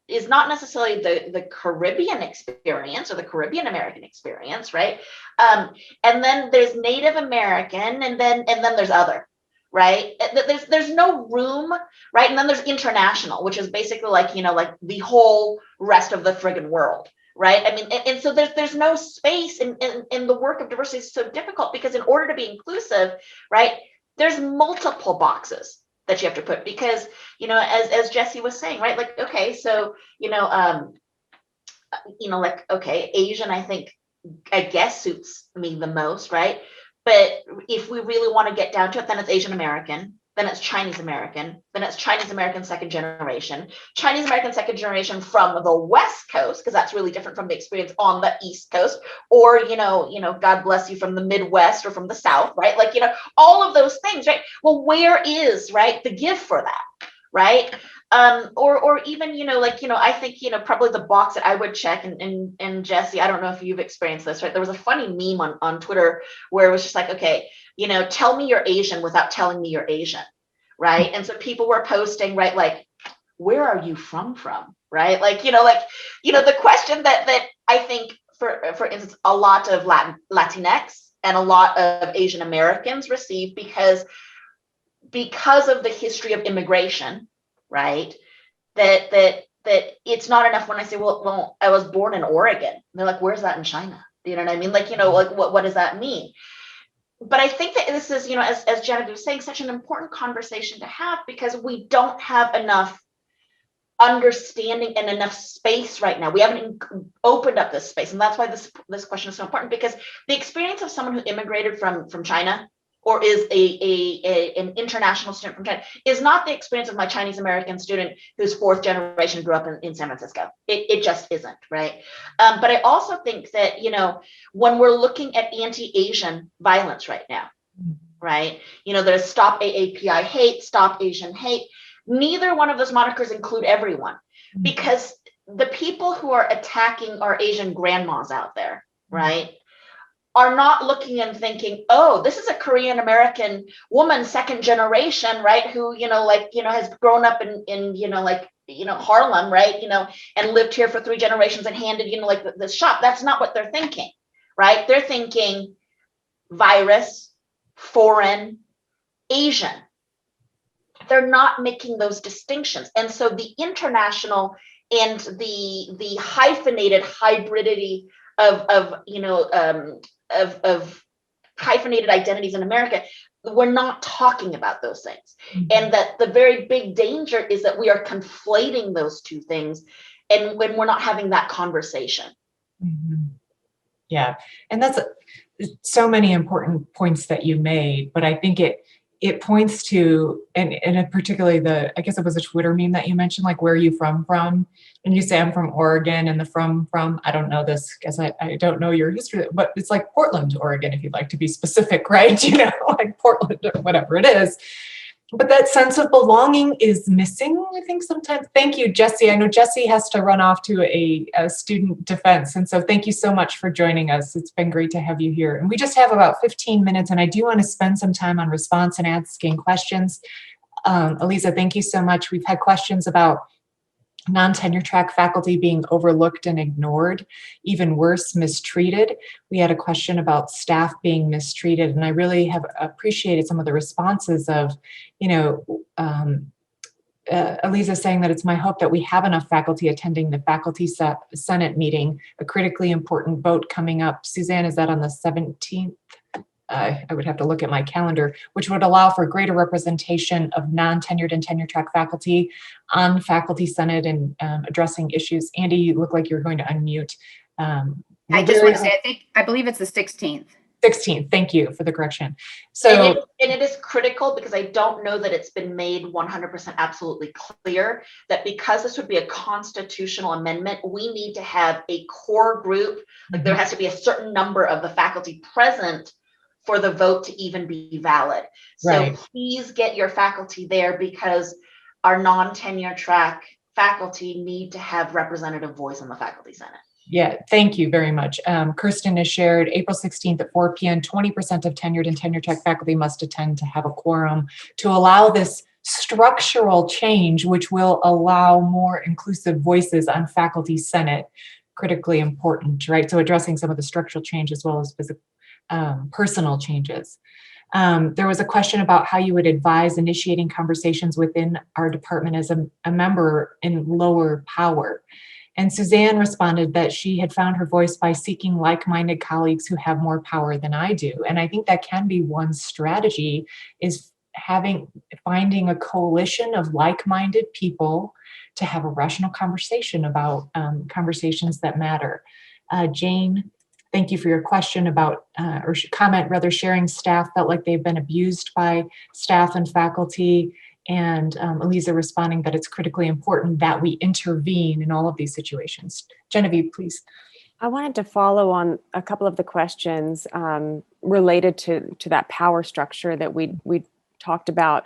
is not necessarily the Caribbean experience or the Caribbean American experience, right? And then there's Native American, and then there's other, right? There's no room, right? And then there's international, which is basically like, like the whole rest of the friggin' world. Right. I mean, and so there's no space in the work of diversity. Is so difficult because in order to be inclusive, right, there's multiple boxes that you have to put because, as Jesse was saying, right, like, okay, so, like, okay, Asian, I guess suits me the most, right? But if we really want to get down to it, then it's Asian American. Then it's Chinese American, then it's Chinese American second generation from the West Coast, because that's really different from the experience on the East Coast, or, God bless you, from the Midwest or from the South, right? Like, all of those things, right? Well, where is, right, the gift for that, right? Or even, I think, probably the box that I would check, and Jesse, I don't know if you've experienced this, right? There was a funny meme on Twitter where it was just like, okay, tell me you're Asian without telling me you're Asian, right? And so people were posting, right, like, where are you from, right? Like, the question that I think, for instance, a lot of Latinx and a lot of Asian Americans receive because of the history of immigration, right? That it's not enough when I say, well, I was born in Oregon. And they're like, where's that in China? You know what I mean? Like, like what does that mean? But I think that this is, as Genevieve was saying, such an important conversation to have because we don't have enough understanding and enough space right now. We haven't opened up this space. And that's why this question is so important, because the experience of someone who immigrated from China or is an international student from China is not the experience of my Chinese American student whose fourth generation grew up in San Francisco. It just isn't, right? But I also think that, when we're looking at anti-Asian violence right now, right? There's Stop AAPI Hate, Stop Asian Hate. Neither one of those monikers include everyone, because the people who are attacking our Asian grandmas out there, right, are not looking and thinking, oh, this is a Korean American woman, second generation, right, who, has grown up in Harlem, right, and lived here for 3 generations and handed, the shop. That's not what they're thinking, right? They're thinking virus, foreign, Asian. They're not making those distinctions. And so the international and the hyphenated hybridity of hyphenated identities in America, we're not talking about those things. And that the very big danger is that we are conflating those two things, and when we're not having that conversation. Yeah, and that's so many important points that you made, but I think it points to, and particularly I guess it was a Twitter meme that you mentioned, like, where are you from? And you say, I'm from Oregon, and the from, I don't know this because I don't know your history, but it's like Portland, Oregon, if you'd like to be specific, right? Like Portland or whatever it is. But that sense of belonging is missing, I think, sometimes. Thank you, Jesse. I know Jesse has to run off to a student defense. And so thank you so much for joining us. It's been great to have you here. And we just have about 15 minutes, and I do want to spend some time on response and asking questions. Eliza, thank you so much. We've had questions about non-tenure track faculty being overlooked and ignored, even worse, mistreated. We had a question about staff being mistreated, and I really have appreciated some of the responses of, Eliza saying that it's my hope that we have enough faculty attending the faculty senate meeting, a critically important vote coming up. Suzanne, is that on the 17th? I would have to look at my calendar, which would allow for greater representation of non-tenured and tenure track faculty on faculty senate and addressing issues. Andy, you look like you're going to unmute. I just want to say, I believe it's the 16th. 16th. Thank you for the correction. So, and it is critical, because I don't know that it's been made 100% absolutely clear that because this would be a constitutional amendment, we need to have a core group. Like, there has to be a certain number of the faculty present for the vote to even be valid. So please get your faculty there, because our non-tenure track faculty need to have representative voice in the faculty senate. Yeah, thank you very much. Kirsten has shared April 16th at 4 p.m. 20% of tenured and tenure track faculty must attend to have a quorum to allow this structural change, which will allow more inclusive voices on faculty senate. Critically important, right? So addressing some of the structural change as well as personal changes. There was a question about how you would advise initiating conversations within our department as a member in lower power. And Suzanne responded that she had found her voice by seeking like-minded colleagues who have more power than I do. And I think that can be one strategy, is finding a coalition of like-minded people to have a rational conversation about conversations that matter. Jane, thank you for your question about, or comment rather, sharing staff felt like they've been abused by staff and faculty. And Eliza responding that it's critically important that we intervene in all of these situations. Genevieve, please. I wanted to follow on a couple of the questions related to that power structure that we talked about.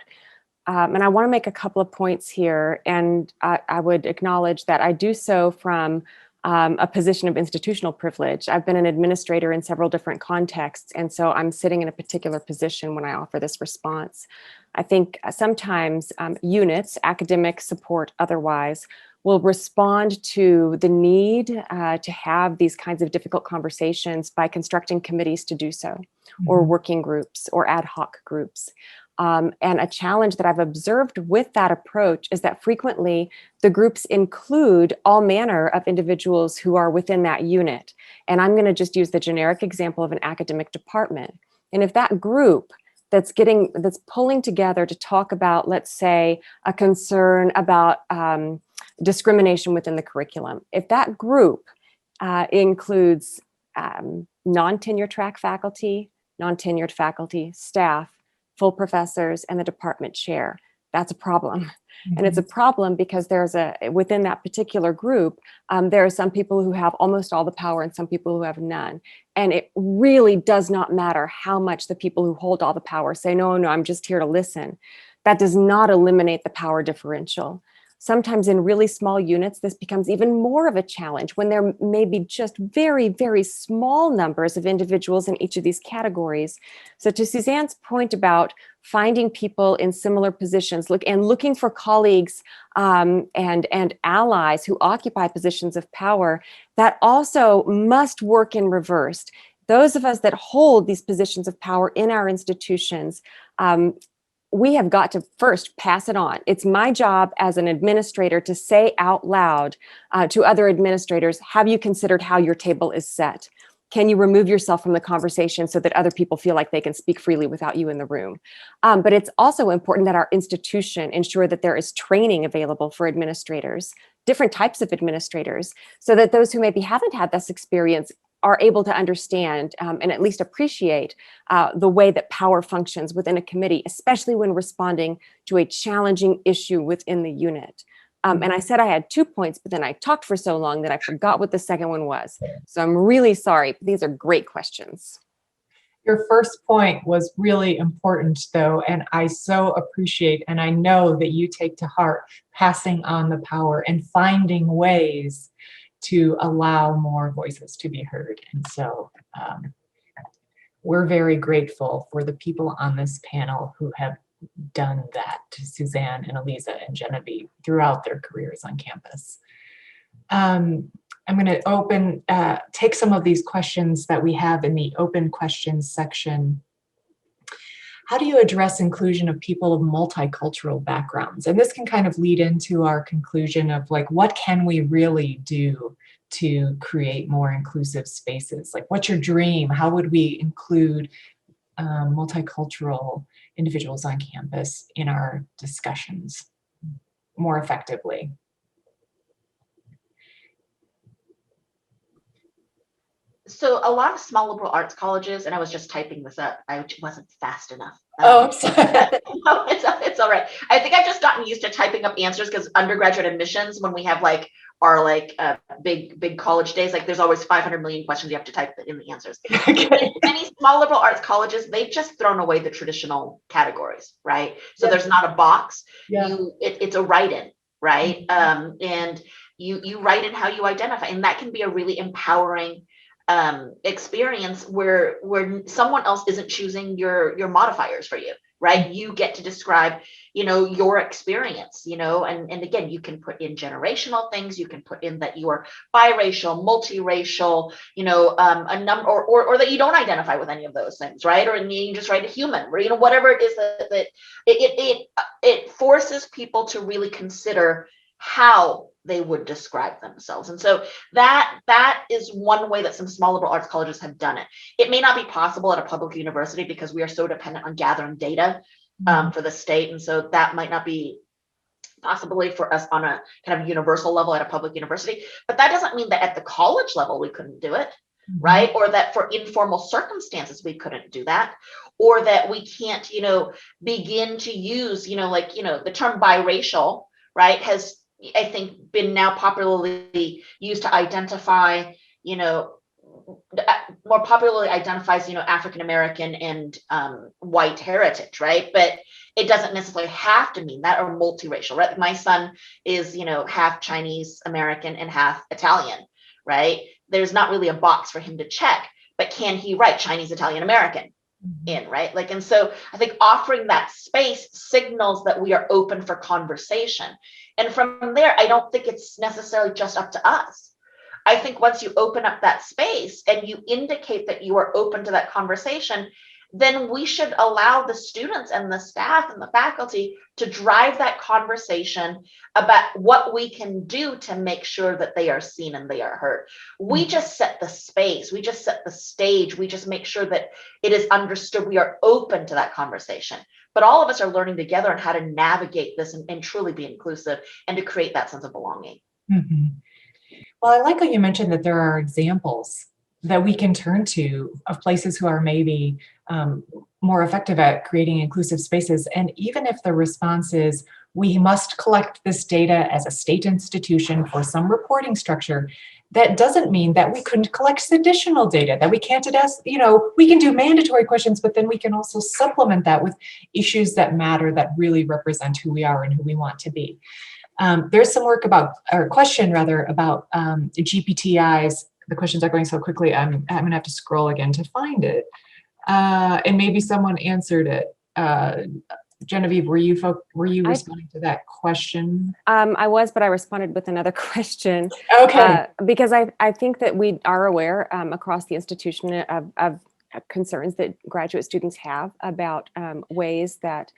And I want to make a couple of points here. And I would acknowledge that I do so from a position of institutional privilege. I've been an administrator in several different contexts, and so I'm sitting in a particular position when I offer this response. I think sometimes units, academic support otherwise, will respond to the need to have these kinds of difficult conversations by constructing committees to do so, or working groups or ad hoc groups. And a challenge that I've observed with that approach is that frequently the groups include all manner of individuals who are within that unit. And I'm going to just use the generic example of an academic department. And if that group that's pulling together to talk about, let's say, a concern about discrimination within the curriculum, if that group includes non-tenure track faculty, non-tenured faculty, staff, full professors, and the department chair, that's a problem. And it's a problem because within that particular group, there are some people who have almost all the power and some people who have none. And it really does not matter how much the people who hold all the power say, no, I'm just here to listen. That does not eliminate the power differential. Sometimes in really small units, this becomes even more of a challenge when there may be just very, very small numbers of individuals in each of these categories. So to Suzanne's point about finding people in similar positions, looking for colleagues and allies who occupy positions of power, that also must work in reverse. Those of us that hold these positions of power in our institutions, we have got to first pass it on. It's my job as an administrator to say out loud to other administrators, have you considered how your table is set? Can you remove yourself from the conversation so that other people feel like they can speak freely without you in the room? But it's also important that our institution ensure that there is training available for administrators, different types of administrators, so that those who maybe haven't had this experience are able to understand and at least appreciate the way that power functions within a committee, especially when responding to a challenging issue within the unit. And I said I had 2 points, but then I talked for so long that I forgot what the second one was. So I'm really sorry. These are great questions. Your first point was really important, though, and I so appreciate, and I know that you take to heart passing on the power and finding ways to allow more voices to be heard. And so we're very grateful for the people on this panel who have done that, to Suzanne and Eliza and Genevieve throughout their careers on campus. I'm going to take some of these questions that we have in the open questions section. How do you address inclusion of people of multicultural backgrounds? And this can kind of lead into our conclusion of like, what can we really do to create more inclusive spaces? Like, what's your dream? How would we include multicultural individuals on campus in our discussions more effectively? So a lot of small liberal arts colleges, and I was just typing this up, I wasn't fast enough. Oh, I'm sorry. No, it's all right. I think I've just gotten used to typing up answers because undergraduate admissions, when we have like our big college days, like there's always 500 million questions you have to type in the answers. Okay. Many small liberal arts colleges, they've just thrown away the traditional categories, right? So there's not a box. Yeah. It's a write-in, right? And you write in how you identify, and that can be a really empowering experience where someone else isn't choosing your modifiers for you, right? You get to describe, your experience, and again, you can put in generational things, you can put in that you are biracial, multiracial, a number, or that you don't identify with any of those things, right? Or you just write a human, or whatever it is that it forces people to really consider how they would describe themselves. And so that is one way that some small liberal arts colleges have done it. It may not be possible at a public university because we are so dependent on gathering data for the state. And so that might not be possibly for us on a kind of universal level at a public university, but that doesn't mean that at the college level we couldn't do it, right? Or that for informal circumstances we couldn't do that, or that we can't, begin to use, the term biracial, right, has, I think, been now popularly used to identify, more popularly identifies, African American and white heritage, right? But it doesn't necessarily have to mean that, or multiracial, right? My son is, half Chinese American and half Italian, right? There's not really a box for him to check, but can he write Chinese Italian American in, right? And so I think offering that space signals that we are open for conversation. And from there, I don't think it's necessarily just up to us. I think once you open up that space and you indicate that you are open to that conversation, then we should allow the students and the staff and the faculty to drive that conversation about what we can do to make sure that they are seen and they are heard. We just set the space, we just set the stage, we just make sure that it is understood we are open to that conversation. But all of us are learning together on how to navigate this and truly be inclusive and to create that sense of belonging. Mm-hmm. Well, I like how you mentioned that there are examples that we can turn to of places who are maybe more effective at creating inclusive spaces. And even if the response is, we must collect this data as a state institution for some reporting structure, that doesn't mean that we couldn't collect additional data, that we can't ask, we can do mandatory questions, but then we can also supplement that with issues that matter, that really represent who we are and who we want to be. There's some work about, or question rather, about GPTIs. The questions are going so quickly, I'm gonna have to scroll again to find it. And maybe someone answered it. Genevieve, were you responding to that question? I was, but I responded with another question. Okay. Because I think that we are aware across the institution of concerns that graduate students have about ways that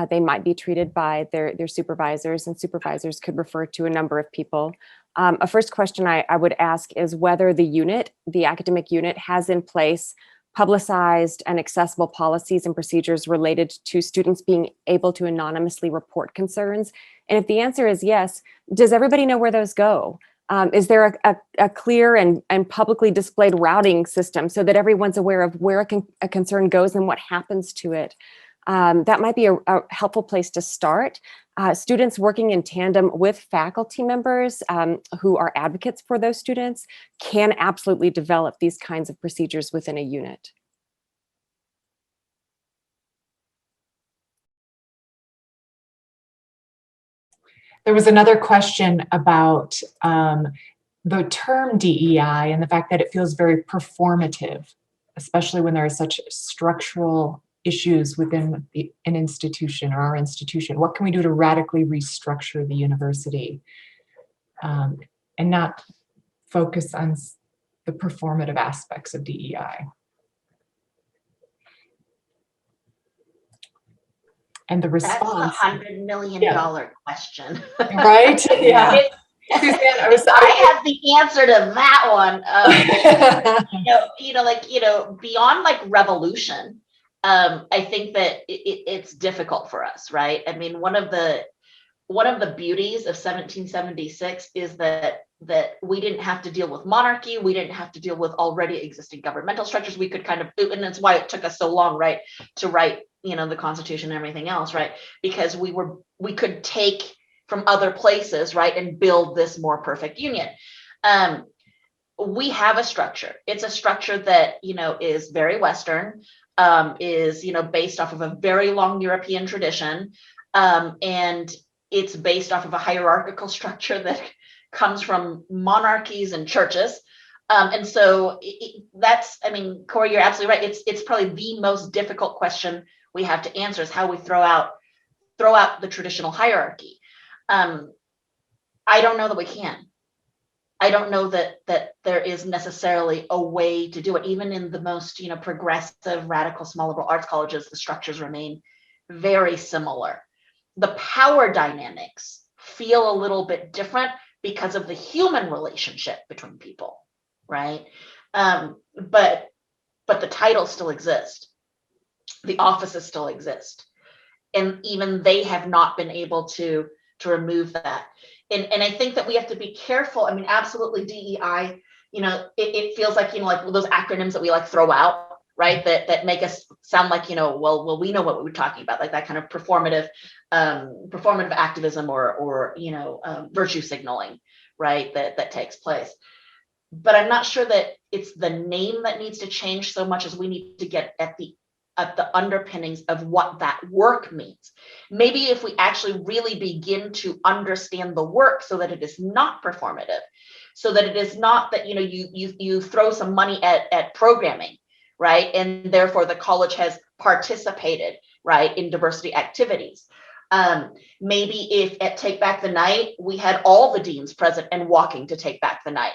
they might be treated by their supervisors, and supervisors could refer to a number of people. A first question I would ask is whether the academic unit has in place publicized and accessible policies and procedures related to students being able to anonymously report concerns. And if the answer is yes, does everybody know where those go? Is there a clear and publicly displayed routing system so that everyone's aware of where a concern goes and what happens to it? That might be a helpful place to start. Students working in tandem with faculty members who are advocates for those students can absolutely develop these kinds of procedures within a unit. There was another question about the term DEI and the fact that it feels very performative, especially when there are such structural issues within an institution or our institution. What can we do to radically restructure the university and not focus on the performative aspects of DEI? And the response— That's $100 million question. Right? Yeah. Suzanne, I have the answer to that one. Beyond like revolution, I think that it's difficult for us, right? I mean, one of the beauties of 1776 is that we didn't have to deal with monarchy, we didn't have to deal with already existing governmental structures. We could kind of, and that's why it took us so long, right, to write, the Constitution and everything else, right? Because we could take from other places, right, and build this more perfect union. We have a structure. It's a structure that is very Western. Is based off of a very long European tradition, and it's based off of a hierarchical structure that comes from monarchies and churches. And so that's, I mean, Corey, you're absolutely right. It's probably the most difficult question we have to answer, is how we throw out the traditional hierarchy. I don't know that we can. I don't know that there is necessarily a way to do it. Even in the most, progressive, radical, small liberal arts colleges, the structures remain very similar. The power dynamics feel a little bit different because of the human relationship between people, right? But the titles still exist. The offices still exist. And even they have not been able to remove that. And I think that we have to be careful. I mean, absolutely DEI, it feels like, like those acronyms that we like throw out, right? That make us sound like, well, we know what we're talking about, like that kind of performative activism or virtue signaling, right? That takes place. But I'm not sure that it's the name that needs to change so much as we need to get at the underpinnings of what that work means. Maybe if we actually really begin to understand the work so that it is not performative, so that it is not that, you throw some money at programming, right? And therefore the college has participated, right, in diversity activities. Maybe if at Take Back the Night, we had all the deans present and walking to take back the night.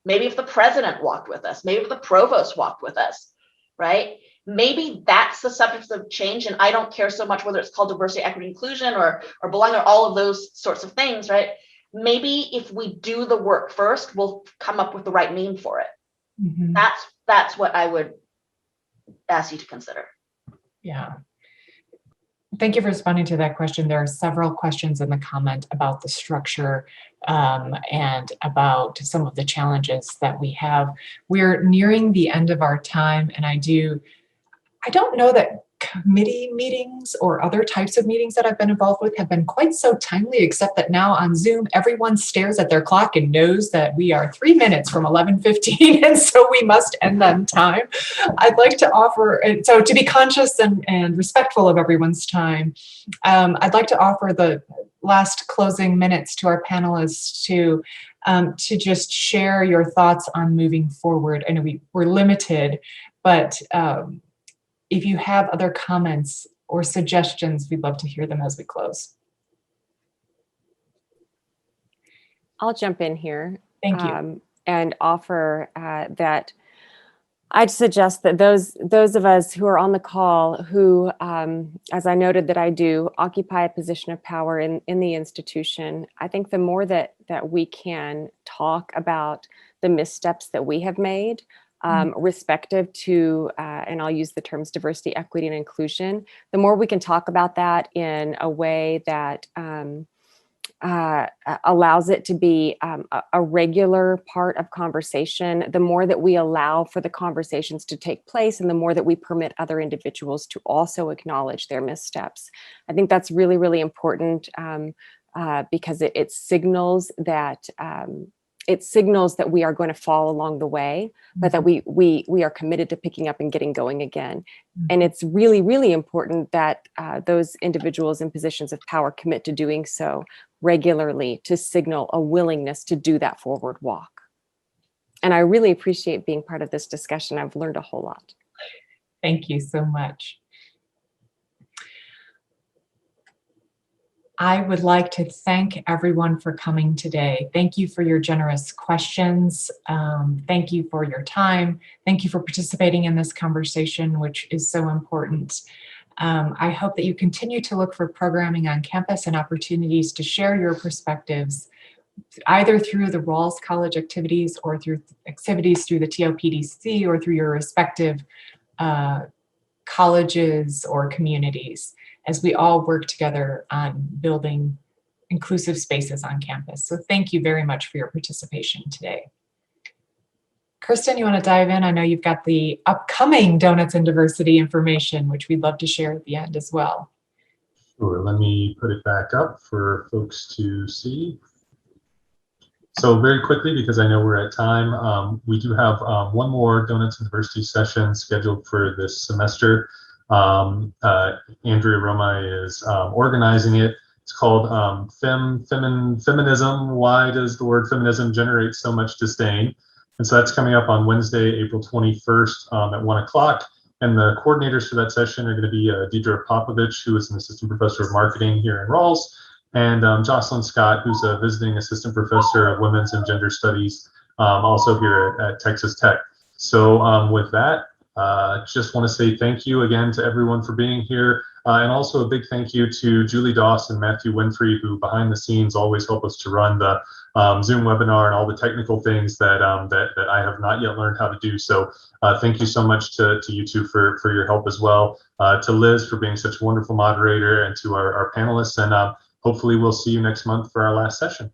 Maybe if the president walked with us, maybe if the provost walked with us, right? Maybe that's the subject of change. And I don't care so much whether it's called diversity, equity, inclusion, or belonging, or all of those sorts of things, right? Maybe if we do the work first, we'll come up with the right name for it. Mm-hmm. That's what I would ask you to consider. Yeah. Thank you for responding to that question. There are several questions in the comment about the structure and about some of the challenges that we have. We're nearing the end of our time, and I don't know that committee meetings or other types of meetings that I've been involved with have been quite so timely, except that now on Zoom, everyone stares at their clock and knows that we are 3 minutes from 11:15, and so we must end on time. I'd like to offer, and so to be conscious and respectful of everyone's time, I'd like to offer the last closing minutes to our panelists to just share your thoughts on moving forward. I know we're limited, but if you have other comments or suggestions, we'd love to hear them as we close. I'll jump in here. Thank you. And offer that I'd suggest that those of us who are on the call who, as I noted that I do, occupy a position of power in the institution, I think the more that we can talk about the missteps that we have made, respective to, and I'll use the terms diversity, equity, and inclusion, the more we can talk about that in a way that allows it to be a regular part of conversation, the more that we allow for the conversations to take place and the more that we permit other individuals to also acknowledge their missteps. I think that's really, really important because it signals that we are going to fall along the way, but that we are committed to picking up and getting going again. And it's really, really important that those individuals in positions of power commit to doing so regularly to signal a willingness to do that forward walk. And I really appreciate being part of this discussion. I've learned a whole lot. Thank you so much. I would like to thank everyone for coming today. Thank you for your generous questions. Thank you for your time. Thank you for participating in this conversation, which is so important. I hope that you continue to look for programming on campus and opportunities to share your perspectives, either through the Rawls College activities or through activities through the TOPDC or through your respective colleges or communities, as we all work together on building inclusive spaces on campus. So thank you very much for your participation today. Kirsten, you want to dive in? I know you've got the upcoming Donuts and Diversity information, which we'd love to share at the end as well. Sure, let me put it back up for folks to see. So very quickly, because I know we're at time, we do have one more Donuts and Diversity session scheduled for this semester. Andrea Roma is organizing it. It's called Feminism. Why does the word feminism generate so much disdain? And so that's coming up on Wednesday, April 21st at 1 o'clock. And the coordinators for that session are going to be Deidre Popovich, who is an assistant professor of marketing here in Rawls, and Jocelyn Scott, who's a visiting assistant professor of women's and gender studies, also here at Texas Tech. So with that, just want to say thank you again to everyone for being here. And also a big thank you to Julie Doss and Matthew Winfrey, who behind the scenes always help us to run the Zoom webinar and all the technical things that I have not yet learned how to do. So thank you so much to you two for your help as well. To Liz for being such a wonderful moderator, and to our panelists. And hopefully we'll see you next month for our last session.